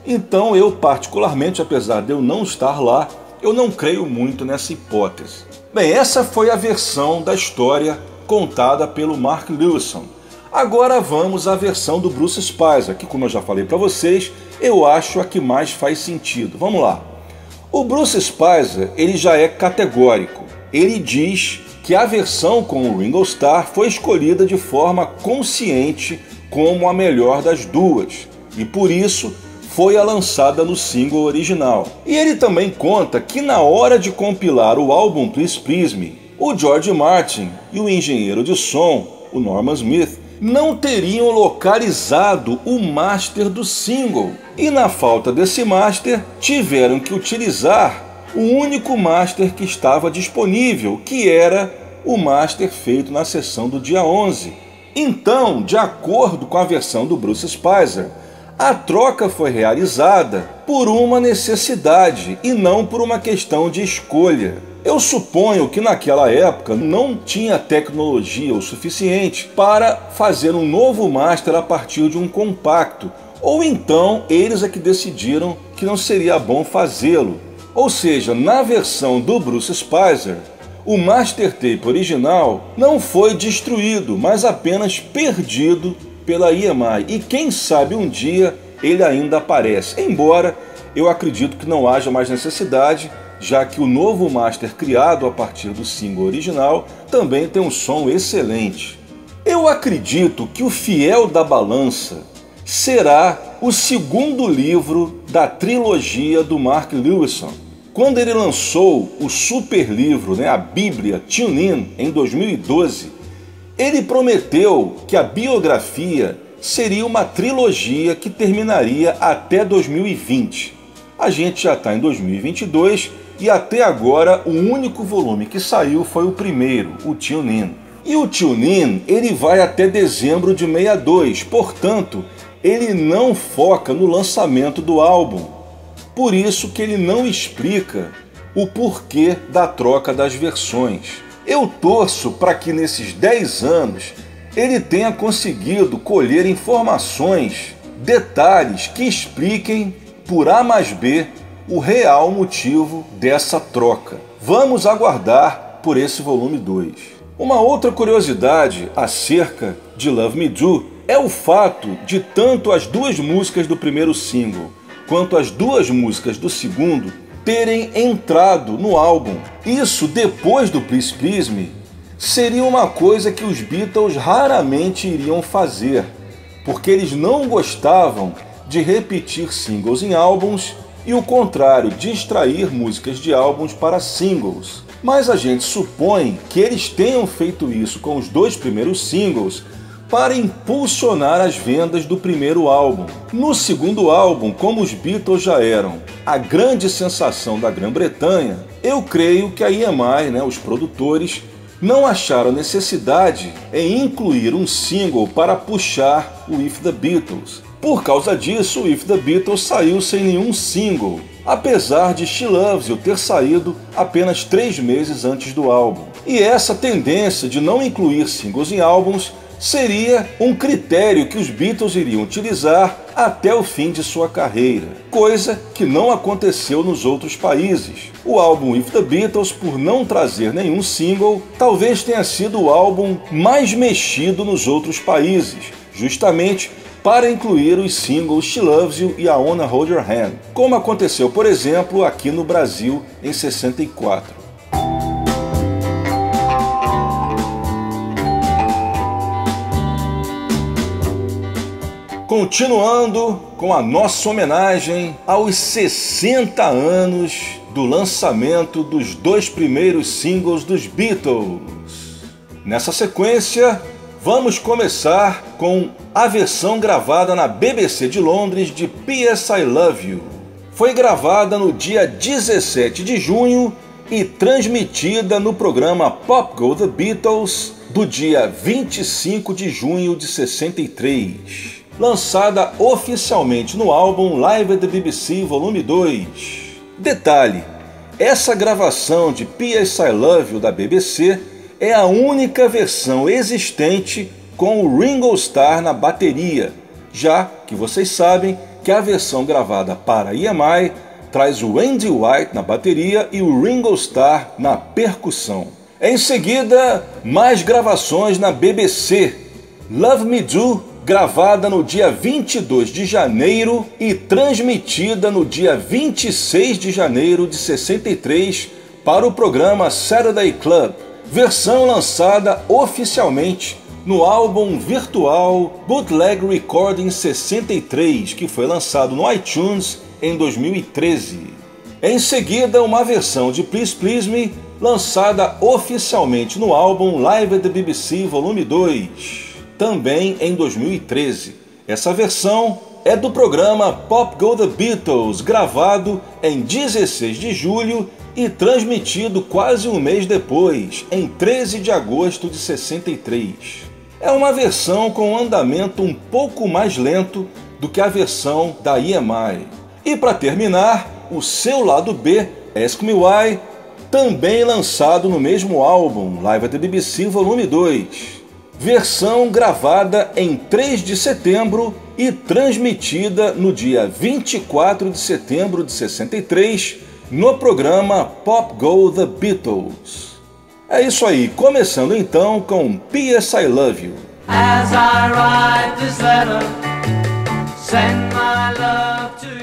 Então eu, particularmente, apesar de eu não estar lá, eu não creio muito nessa hipótese. Bem, essa foi a versão da história contada pelo Mark Lewisohn. Agora vamos à versão do Bruce Spicer, que, como eu já falei para vocês, eu acho a que mais faz sentido. Vamos lá. O Bruce Spicer, ele já é categórico. Ele diz que a versão com o Ringo Starr foi escolhida de forma consciente como a melhor das duas, e por isso foi a lançada no single original. E ele também conta que na hora de compilar o álbum Please Please Me, o George Martin e o engenheiro de som, o Norman Smith, não teriam localizado o master do single, e na falta desse master tiveram que utilizar o único master que estava disponível, que era o master feito na sessão do dia 11. Então, de acordo com a versão do Bruce Spicer, a troca foi realizada por uma necessidade e não por uma questão de escolha. Eu suponho que naquela época não tinha tecnologia o suficiente para fazer um novo master a partir de um compacto, ou então eles é que decidiram que não seria bom fazê-lo. Ou seja, na versão do Bruce Spicer, o master tape original não foi destruído, mas apenas perdido pela EMI. E quem sabe um dia ele ainda aparece, embora eu acredito que não haja mais necessidade, já que o novo master criado a partir do single original também tem um som excelente. Eu acredito que o Fiel da Balança será o segundo livro da trilogia do Mark Lewisohn. Quando ele lançou o super livro, a Bíblia Tune In, em 2012, ele prometeu que a biografia seria uma trilogia que terminaria até 2020. A gente já está em 2022 e até agora o único volume que saiu foi o primeiro, o Tune In. E o Tune In, ele vai até dezembro de 62, portanto, ele não foca no lançamento do álbum. Por isso que ele não explica o porquê da troca das versões. Eu torço para que nesses 10 anos ele tenha conseguido colher informações, detalhes que expliquem por A mais B o real motivo dessa troca. Vamos aguardar por esse volume 2. Uma outra curiosidade acerca de Love Me Do é o fato de tanto as duas músicas do primeiro single quanto as duas músicas do segundo terem entrado no álbum. Isso, depois do Please Please Me, seria uma coisa que os Beatles raramente iriam fazer, porque eles não gostavam de repetir singles em álbuns e o contrário, de extrair músicas de álbuns para singles. Mas a gente supõe que eles tenham feito isso com os dois primeiros singles para impulsionar as vendas do primeiro álbum. No segundo álbum, como os Beatles já eram a grande sensação da Grã-Bretanha, eu creio que a EMI, os produtores, não acharam necessidade em incluir um single para puxar o If the Beatles. Por causa disso, o If the Beatles saiu sem nenhum single, apesar de She Loves You ter saído apenas 3 meses antes do álbum. E essa tendência de não incluir singles em álbuns seria um critério que os Beatles iriam utilizar até o fim de sua carreira, coisa que não aconteceu nos outros países. O álbum If the Beatles, por não trazer nenhum single, talvez tenha sido o álbum mais mexido nos outros países, justamente para incluir os singles She Loves You e I Wanna Hold Your Hand, como aconteceu, por exemplo, aqui no Brasil em 64. Continuando com a nossa homenagem aos 60 anos do lançamento dos 2 primeiros singles dos Beatles. Nessa sequência, vamos começar com a versão gravada na BBC de Londres de P.S. I Love You. Foi gravada no dia 17 de junho e transmitida no programa Pop Go The Beatles do dia 25 de junho de 63. Lançada oficialmente no álbum Live at the BBC Volume 2. Detalhe, essa gravação de P.S. I Love You da BBC é a única versão existente com o Ringo Starr na bateria, já que vocês sabem que a versão gravada para EMI traz o Andy White na bateria e o Ringo Starr na percussão. Em seguida, mais gravações na BBC. Love Me Do, gravada no dia 22 de janeiro e transmitida no dia 26 de janeiro de 63 para o programa Saturday Club, versão lançada oficialmente no álbum virtual Bootleg Recording 63, que foi lançado no iTunes em 2013. Em seguida, uma versão de Please Please Me, lançada oficialmente no álbum Live at the BBC Volume 2, também em 2013. Essa versão é do programa Pop Go The Beatles, gravado em 16 de julho e transmitido quase um mês depois, em 13 de agosto de 63. É uma versão com um andamento um pouco mais lento do que a versão da EMI. E para terminar, o seu lado B, Ask Me Why, também lançado no mesmo álbum, Live at the BBC Volume 2. Versão gravada em 3 de setembro e transmitida no dia 24 de setembro de 63 no programa Pop Go The Beatles. É isso aí, começando então com P.S. I Love You. As I write this letter, send my love to you.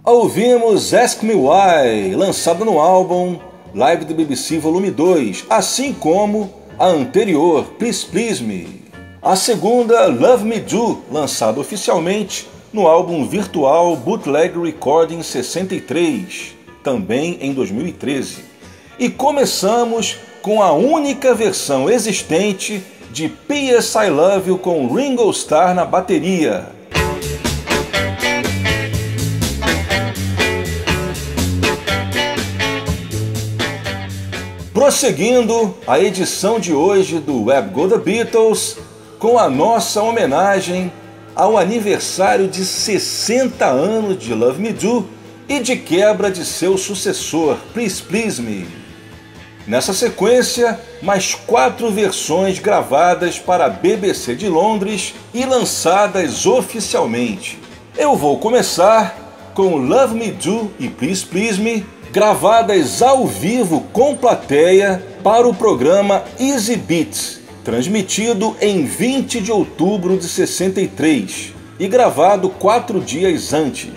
Ouvimos Ask Me Why, lançada no álbum Live at the BBC Volume 2, assim como a anterior, Please Please Me. A segunda, Love Me Do, lançada oficialmente no álbum virtual Bootleg Recording 63, também em 2013. E começamos com a única versão existente de P.S. I Love You com Ringo Starr na bateria. Prosseguindo a edição de hoje do Web Go The Beatles com a nossa homenagem ao aniversário de 60 anos de Love Me Do e de quebra de seu sucessor, Please Please Me. Nessa sequência, mais 4 versões gravadas para a BBC de Londres e lançadas oficialmente. Eu vou começar com Love Me Do e Please Please Me, gravadas ao vivo com plateia para o programa Easy Beats, transmitido em 20 de outubro de 63 e gravado 4 dias antes.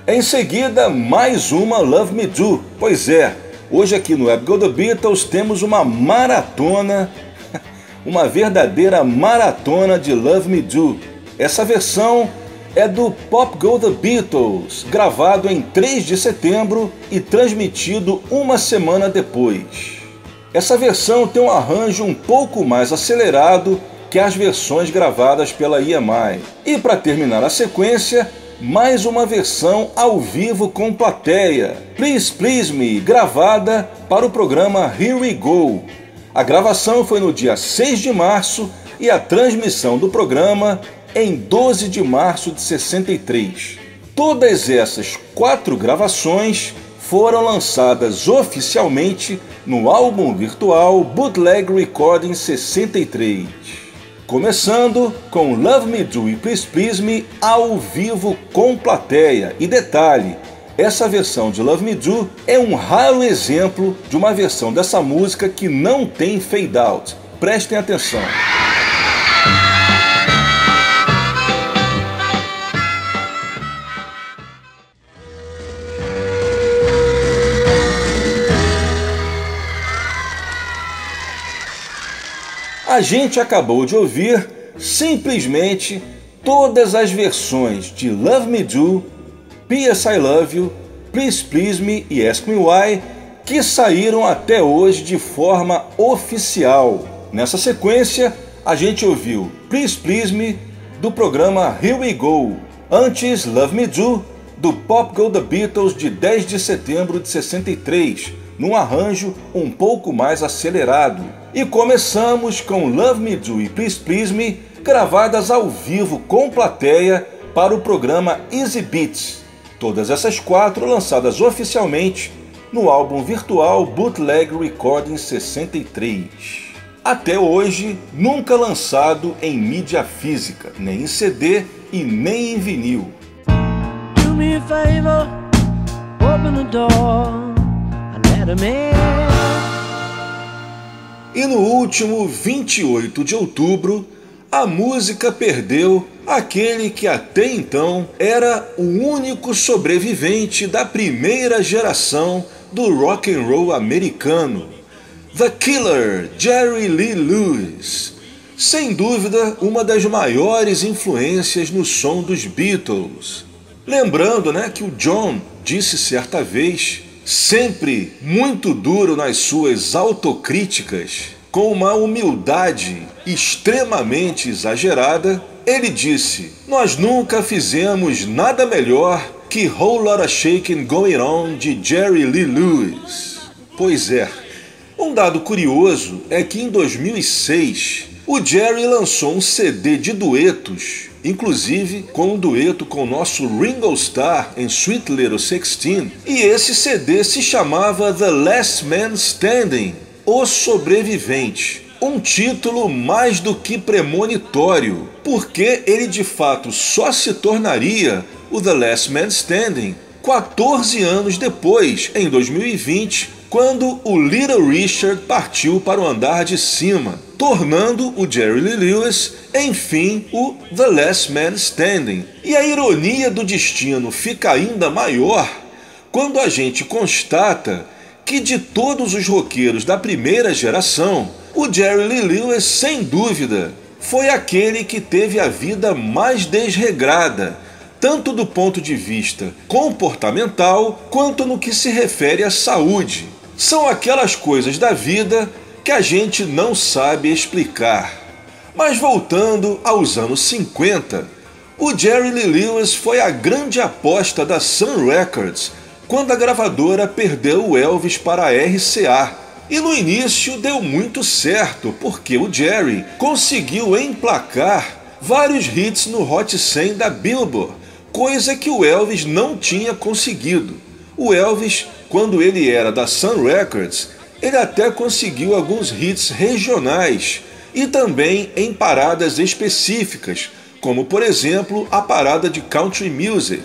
Em seguida, mais uma Love Me Do, pois é, hoje aqui no Web Go The Beatles temos uma maratona, uma verdadeira maratona de Love Me Do. Essa versão é do Pop Go The Beatles, gravado em 3 de setembro e transmitido uma semana depois. Essa versão tem um arranjo um pouco mais acelerado que as versões gravadas pela EMI. E para terminar a sequência, mais uma versão ao vivo com plateia, Please Please Me, gravada para o programa Here We Go. A gravação foi no dia 6 de março e a transmissão do programa em 12 de março de 63. Todas essas 4 gravações foram lançadas oficialmente no álbum virtual Bootleg Recording 63. Começando com Love Me Do e Please Please Me ao vivo com plateia. E detalhe, essa versão de Love Me Do é um raro exemplo de uma versão dessa música que não tem fade out. Prestem atenção. A gente acabou de ouvir simplesmente todas as versões de Love Me Do, P.S. I Love You, Please Please Me e Ask Me Why que saíram até hoje de forma oficial. Nessa sequência, a gente ouviu Please Please Me do programa Here We Go, antes Love Me Do do Pop Go The Beatles de 10 de setembro de 63, num arranjo um pouco mais acelerado. E começamos com Love Me Do e Please Please Me, gravadas ao vivo com plateia para o programa Easy Beats. Todas essas quatro lançadas oficialmente no álbum virtual Bootleg Recording 63. Até hoje, nunca lançado em mídia física, nem em CD e nem em vinil. Do me a favor, open the door, let him in. E no último 28 de outubro, a música perdeu aquele que até então era o único sobrevivente da primeira geração do rock and roll americano, The Killer, Jerry Lee Lewis. Sem dúvida, uma das maiores influências no som dos Beatles. Lembrando, que o John disse certa vez, sempre muito duro nas suas autocríticas, com uma humildade extremamente exagerada, ele disse: "Nós nunca fizemos nada melhor que Whole Lotta Shakin' Going On de Jerry Lee Lewis." Pois é, um dado curioso é que em 2006 o Jerry lançou um CD de duetos, inclusive com um dueto com o nosso Ringo Starr em Sweet Little Sixteen, e esse CD se chamava The Last Man Standing, O Sobrevivente. Um título mais do que premonitório, porque ele de fato só se tornaria o The Last Man Standing 14 anos depois, em 2020, quando o Little Richard partiu para o andar de cima, tornando o Jerry Lee Lewis, enfim, o The Last Man Standing. E a ironia do destino fica ainda maior quando a gente constata que de todos os roqueiros da primeira geração, o Jerry Lee Lewis, sem dúvida, foi aquele que teve a vida mais desregrada, tanto do ponto de vista comportamental quanto no que se refere à saúde. São aquelas coisas da vida que a gente não sabe explicar. Mas voltando aos anos 50, o Jerry Lee Lewis foi a grande aposta da Sun Records quando a gravadora perdeu o Elvis para a RCA. E no início deu muito certo, porque o Jerry conseguiu emplacar vários hits no Hot 100 da Billboard, coisa que o Elvis não tinha conseguido. O Elvis, quando ele era da Sun Records, ele até conseguiu alguns hits regionais e também em paradas específicas, como por exemplo a parada de Country Music,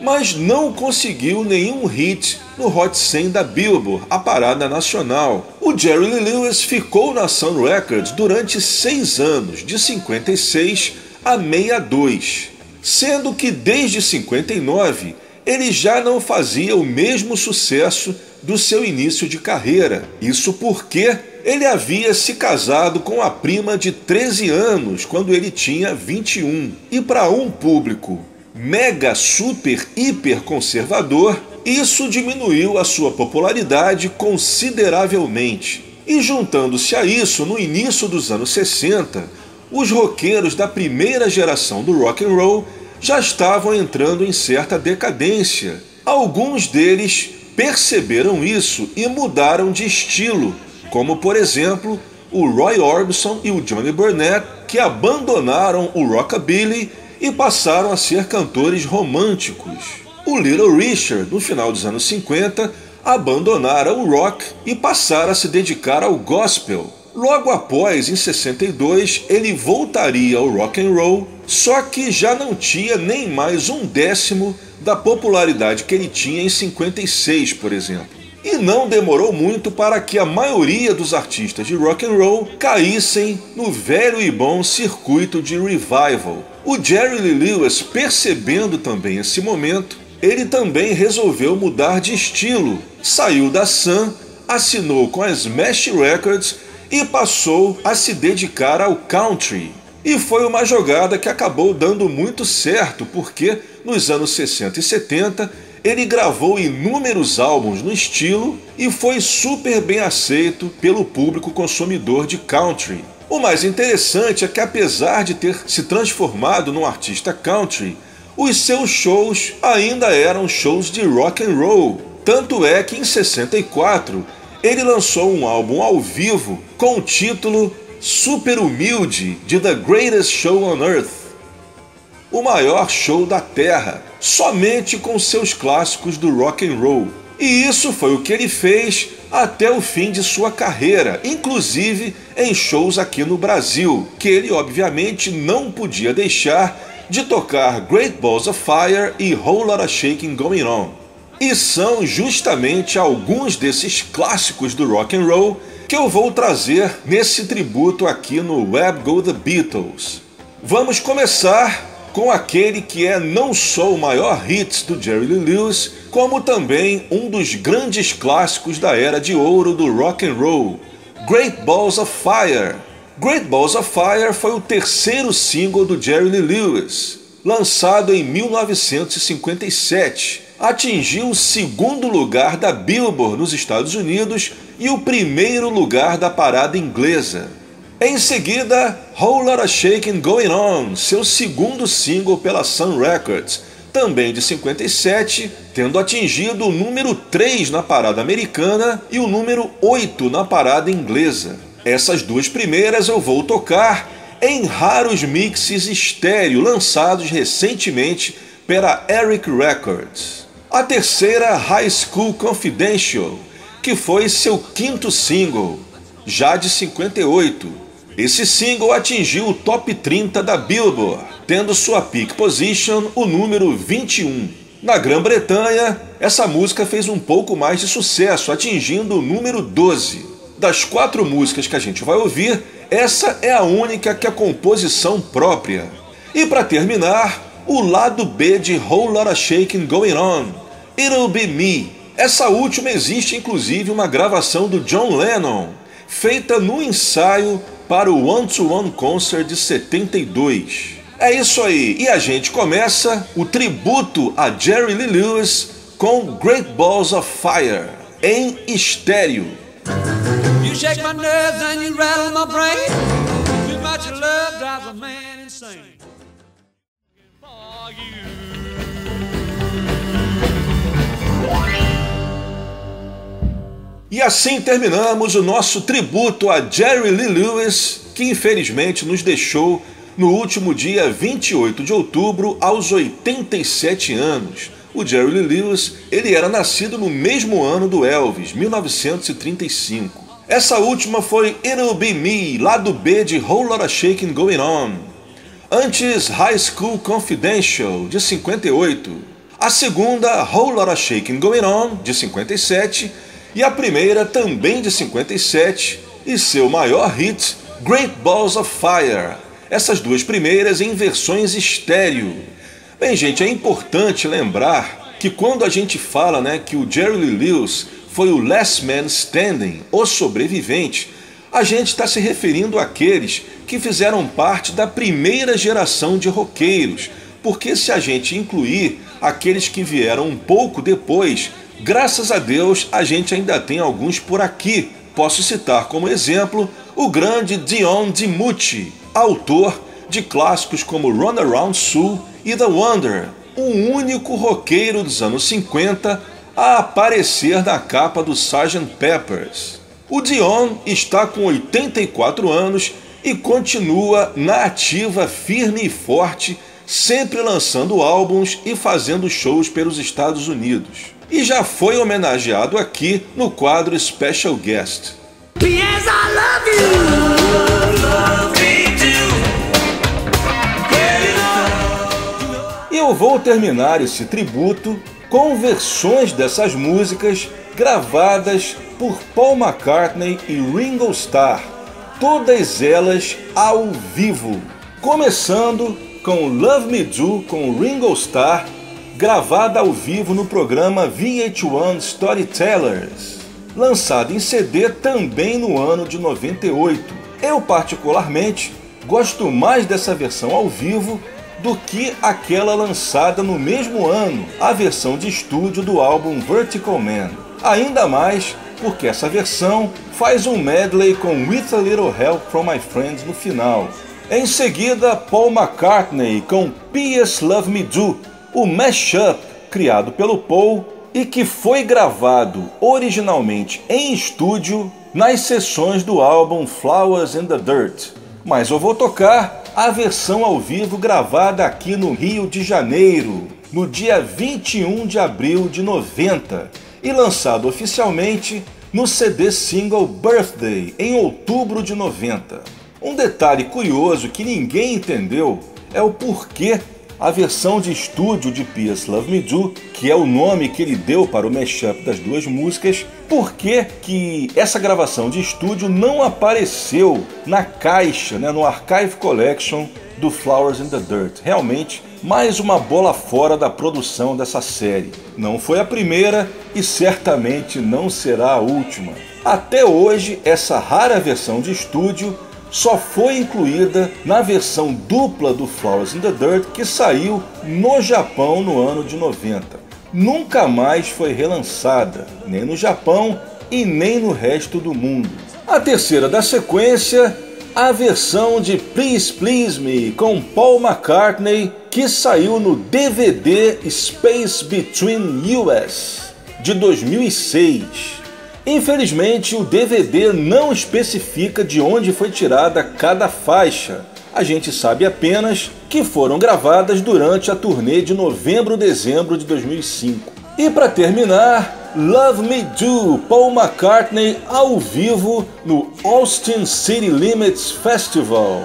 mas não conseguiu nenhum hit no Hot 100 da Billboard, a parada nacional. O Jerry Lee Lewis ficou na Sun Records durante 6 anos, de 56 a 62, sendo que desde 59 ele já não fazia o mesmo sucesso do seu início de carreira. Isso porque ele havia se casado com a prima de 13 anos quando ele tinha 21. E para um público mega, super, hiper conservador, isso diminuiu a sua popularidade consideravelmente. E juntando-se a isso, no início dos anos 60, os roqueiros da primeira geração do rock and roll já estavam entrando em certa decadência. Alguns deles perceberam isso e mudaram de estilo, como por exemplo o Roy Orbison e o Johnny Burnett, que abandonaram o rockabilly e passaram a ser cantores românticos. O Little Richard, no final dos anos 50, abandonara o rock e passara a se dedicar ao gospel. Logo após, em 62, ele voltaria ao rock and roll, só que já não tinha nem mais 1/10 da popularidade que ele tinha em 56, por exemplo. E não demorou muito para que a maioria dos artistas de rock and roll caíssem no velho e bom circuito de revival. O Jerry Lee Lewis, percebendo também esse momento, ele também resolveu mudar de estilo. Saiu da Sun, assinou com a Smash Records e passou a se dedicar ao country. E foi uma jogada que acabou dando muito certo, porque nos anos 60 e 70 ele gravou inúmeros álbuns no estilo e foi super bem aceito pelo público consumidor de country. O mais interessante é que, apesar de ter se transformado num artista country, os seus shows ainda eram shows de rock and roll. Tanto é que em 64 ele lançou um álbum ao vivo com o título Super Humilde de The Greatest Show on Earth, o maior show da Terra, somente com seus clássicos do rock and roll. E isso foi o que ele fez até o fim de sua carreira, inclusive em shows aqui no Brasil, que ele obviamente não podia deixar de tocar Great Balls of Fire e Whole Lotta Shakin' Going On. E são justamente alguns desses clássicos do rock and roll que eu vou trazer nesse tributo aqui no Web Go The Beatles. Vamos começar com aquele que é não só o maior hit do Jerry Lee Lewis, como também um dos grandes clássicos da era de ouro do rock and roll, Great Balls of Fire. Great Balls of Fire foi o terceiro single do Jerry Lee Lewis, lançado em 1957. Atingiu o segundo lugar da Billboard nos Estados Unidos e o primeiro lugar da parada inglesa. Em seguida, Whole Lotta Shakin' Going On, seu segundo single pela Sun Records, também de 57, tendo atingido o número 3 na parada americana e o número 8 na parada inglesa. Essas duas primeiras eu vou tocar em raros mixes estéreo lançados recentemente pela Eric Records. A terceira, High School Confidential, que foi seu quinto single, já de 58. Esse single atingiu o top 30 da Billboard, tendo sua peak position o número 21. Na Grã-Bretanha, essa música fez um pouco mais de sucesso, atingindo o número 12. Das 4 músicas que a gente vai ouvir, essa é a única que é composição própria. E para terminar, o lado B de Whole Lotta Shakin' Going On, It'll Be Me. Essa última existe inclusive uma gravação do John Lennon, feita no ensaio para o One to One Concert de 72. É isso aí, e a gente começa o tributo a Jerry Lee Lewis com Great Balls of Fire, em estéreo. You shake my nerves and you rattle my brain. Too much love drives a man insane. For you. E assim terminamos o nosso tributo a Jerry Lee Lewis, que infelizmente nos deixou no último dia 28 de outubro, aos 87 anos. O Jerry Lee Lewis, ele era nascido no mesmo ano do Elvis, 1935. Essa última foi It'll Be Me, lado B de Whole Lotta Shakin' Going On. Antes, High School Confidential, de 58. A segunda, Whole Lotta Shakin' Going On, de 57. E a primeira, também de 57, e seu maior hit, Great Balls of Fire. Essas duas primeiras em versões estéreo. Bem, gente, é importante lembrar que quando a gente fala que o Jerry Lee Lewis foi o Last Man Standing, o sobrevivente, a gente está se referindo àqueles que fizeram parte da primeira geração de roqueiros, porque se a gente incluir aqueles que vieram um pouco depois, graças a Deus, a gente ainda tem alguns por aqui. Posso citar como exemplo o grande Dion DiMucci, autor de clássicos como Run Around Sue e The Wonder, o único roqueiro dos anos 50 a aparecer na capa do Sgt. Pepper's. O Dion está com 84 anos e continua na ativa, firme e forte, sempre lançando álbuns e fazendo shows pelos Estados Unidos. E já foi homenageado aqui no quadro Special Guest. P.S. I love E eu vou terminar esse tributo com versões dessas músicas gravadas por Paul McCartney e Ringo Starr, todas elas ao vivo, começando com Love Me Do com Ringo Starr, gravada ao vivo no programa VH1 Storytellers, lançado em CD também no ano de 98. Eu particularmente gosto mais dessa versão ao vivo do que aquela lançada no mesmo ano, a versão de estúdio do álbum Vertical Man. Ainda mais porque essa versão faz um medley com With a Little Help from My Friends no final. Em seguida, Paul McCartney com P.S. Love Me Do, o mashup criado pelo Paul e que foi gravado originalmente em estúdio nas sessões do álbum Flowers in the Dirt. Mas eu vou tocar a versão ao vivo gravada aqui no Rio de Janeiro, no dia 21 de abril de 90, e lançado oficialmente no CD single Birthday, em outubro de 90. Um detalhe curioso que ninguém entendeu é o porquê a versão de estúdio de P.S. Love Me Do, que é o nome que ele deu para o mashup das duas músicas, por que essa gravação de estúdio não apareceu na caixa, no Archive Collection do Flowers in the Dirt. Realmente, mais uma bola fora da produção dessa série. Não foi a primeira e certamente não será a última. Até hoje, essa rara versão de estúdio só foi incluída na versão dupla do Flowers in the Dirt que saiu no Japão no ano de 90. Nunca mais foi relançada, nem no Japão e nem no resto do mundo. A terceira da sequência, a versão de Please Please Me com Paul McCartney, que saiu no DVD Space Between US de 2006. Infelizmente, o DVD não especifica de onde foi tirada cada faixa. A gente sabe apenas que foram gravadas durante a turnê de novembro-dezembro de 2005. E para terminar, Love Me Do, Paul McCartney ao vivo no Austin City Limits Festival,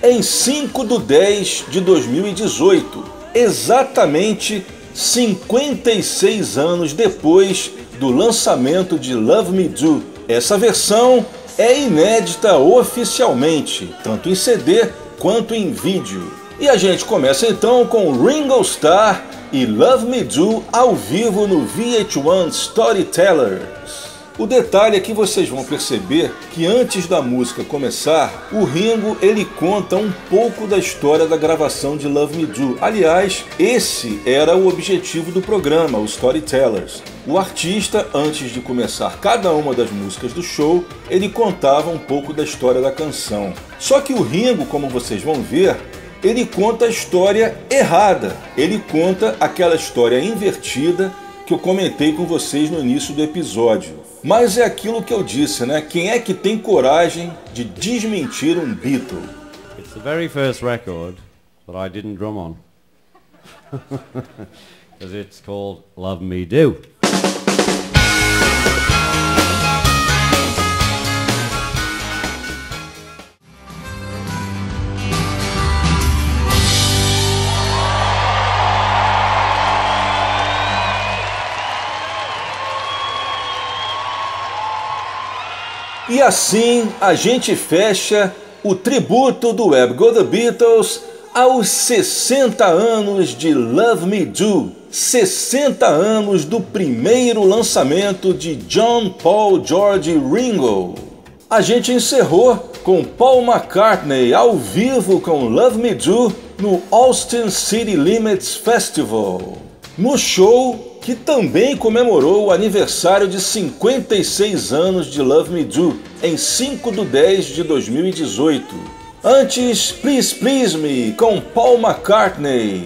em 5/10 de 2018, exatamente 56 anos depois do lançamento de Love Me Do. Essa versão é inédita oficialmente, tanto em CD quanto em vídeo. E a gente começa então com Ringo Starr e Love Me Do ao vivo no VH1 Storytellers. O detalhe é que vocês vão perceber que antes da música começar, o Ringo ele conta um pouco da história da gravação de Love Me Do. Aliás, esse era o objetivo do programa, o Storytellers. O artista, antes de começar cada uma das músicas do show, ele contava um pouco da história da canção. Só que o Ringo, como vocês vão ver, ele conta a história errada. Ele conta aquela história invertida que eu comentei com vocês no início do episódio. Mas é aquilo que eu disse, Quem é que tem coragem de desmentir um Beatle? It's the very first record that I didn't drum on. Because it's called Love Me Do. E assim a gente fecha o tributo do Web Go The Beatles aos 60 anos de Love Me Do, 60 anos do primeiro lançamento de John, Paul, George e Ringo. A gente encerrou com Paul McCartney ao vivo com Love Me Do no Austin City Limits Festival, no show que também comemorou o aniversário de 56 anos de Love Me Do, em 5/10 de 2018. Antes, Please Please Me, com Paul McCartney,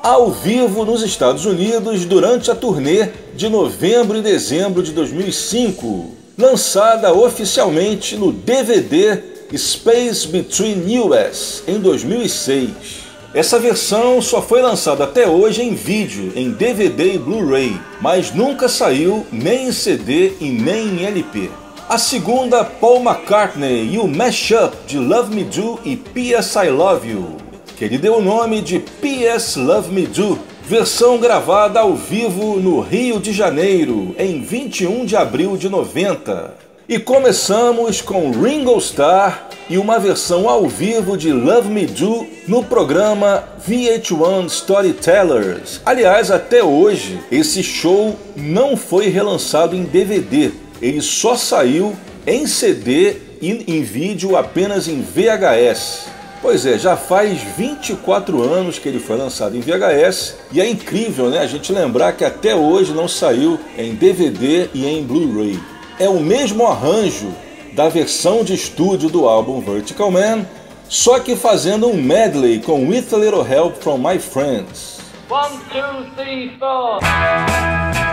ao vivo nos Estados Unidos durante a turnê de novembro e dezembro de 2005, lançada oficialmente no DVD Space Between US, em 2006. Essa versão só foi lançada até hoje em vídeo, em DVD e Blu-ray, mas nunca saiu nem em CD e nem em LP. A segunda, Paul McCartney e o mashup de Love Me Do e P.S. I Love You, que ele deu o nome de P.S. Love Me Do, versão gravada ao vivo no Rio de Janeiro, em 21 de abril de 90. E começamos com Ringo Starr e uma versão ao vivo de Love Me Do no programa VH1 Storytellers. Aliás, até hoje, esse show não foi relançado em DVD. Ele só saiu em CD e em vídeo apenas em VHS. Pois é, já faz 24 anos que ele foi lançado em VHS e é incrível, né, a gente lembrar que até hoje não saiu em DVD e em Blu-ray. É o mesmo arranjo da versão de estúdio do álbum Vertical Man, só que fazendo um medley com With a Little Help from My Friends. 1, 2, 3, 4.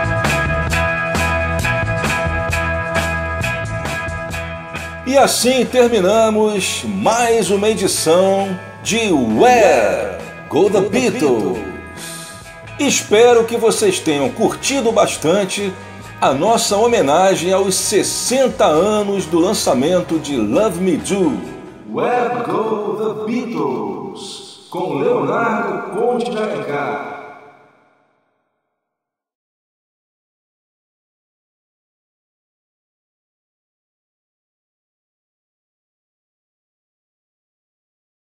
E assim terminamos mais uma edição de Where Go The Beatles. Espero que vocês tenham curtido bastante a nossa homenagem aos 60 anos do lançamento de Love Me Do. Where Go The Beatles, com Leonardo Conde de Alencar.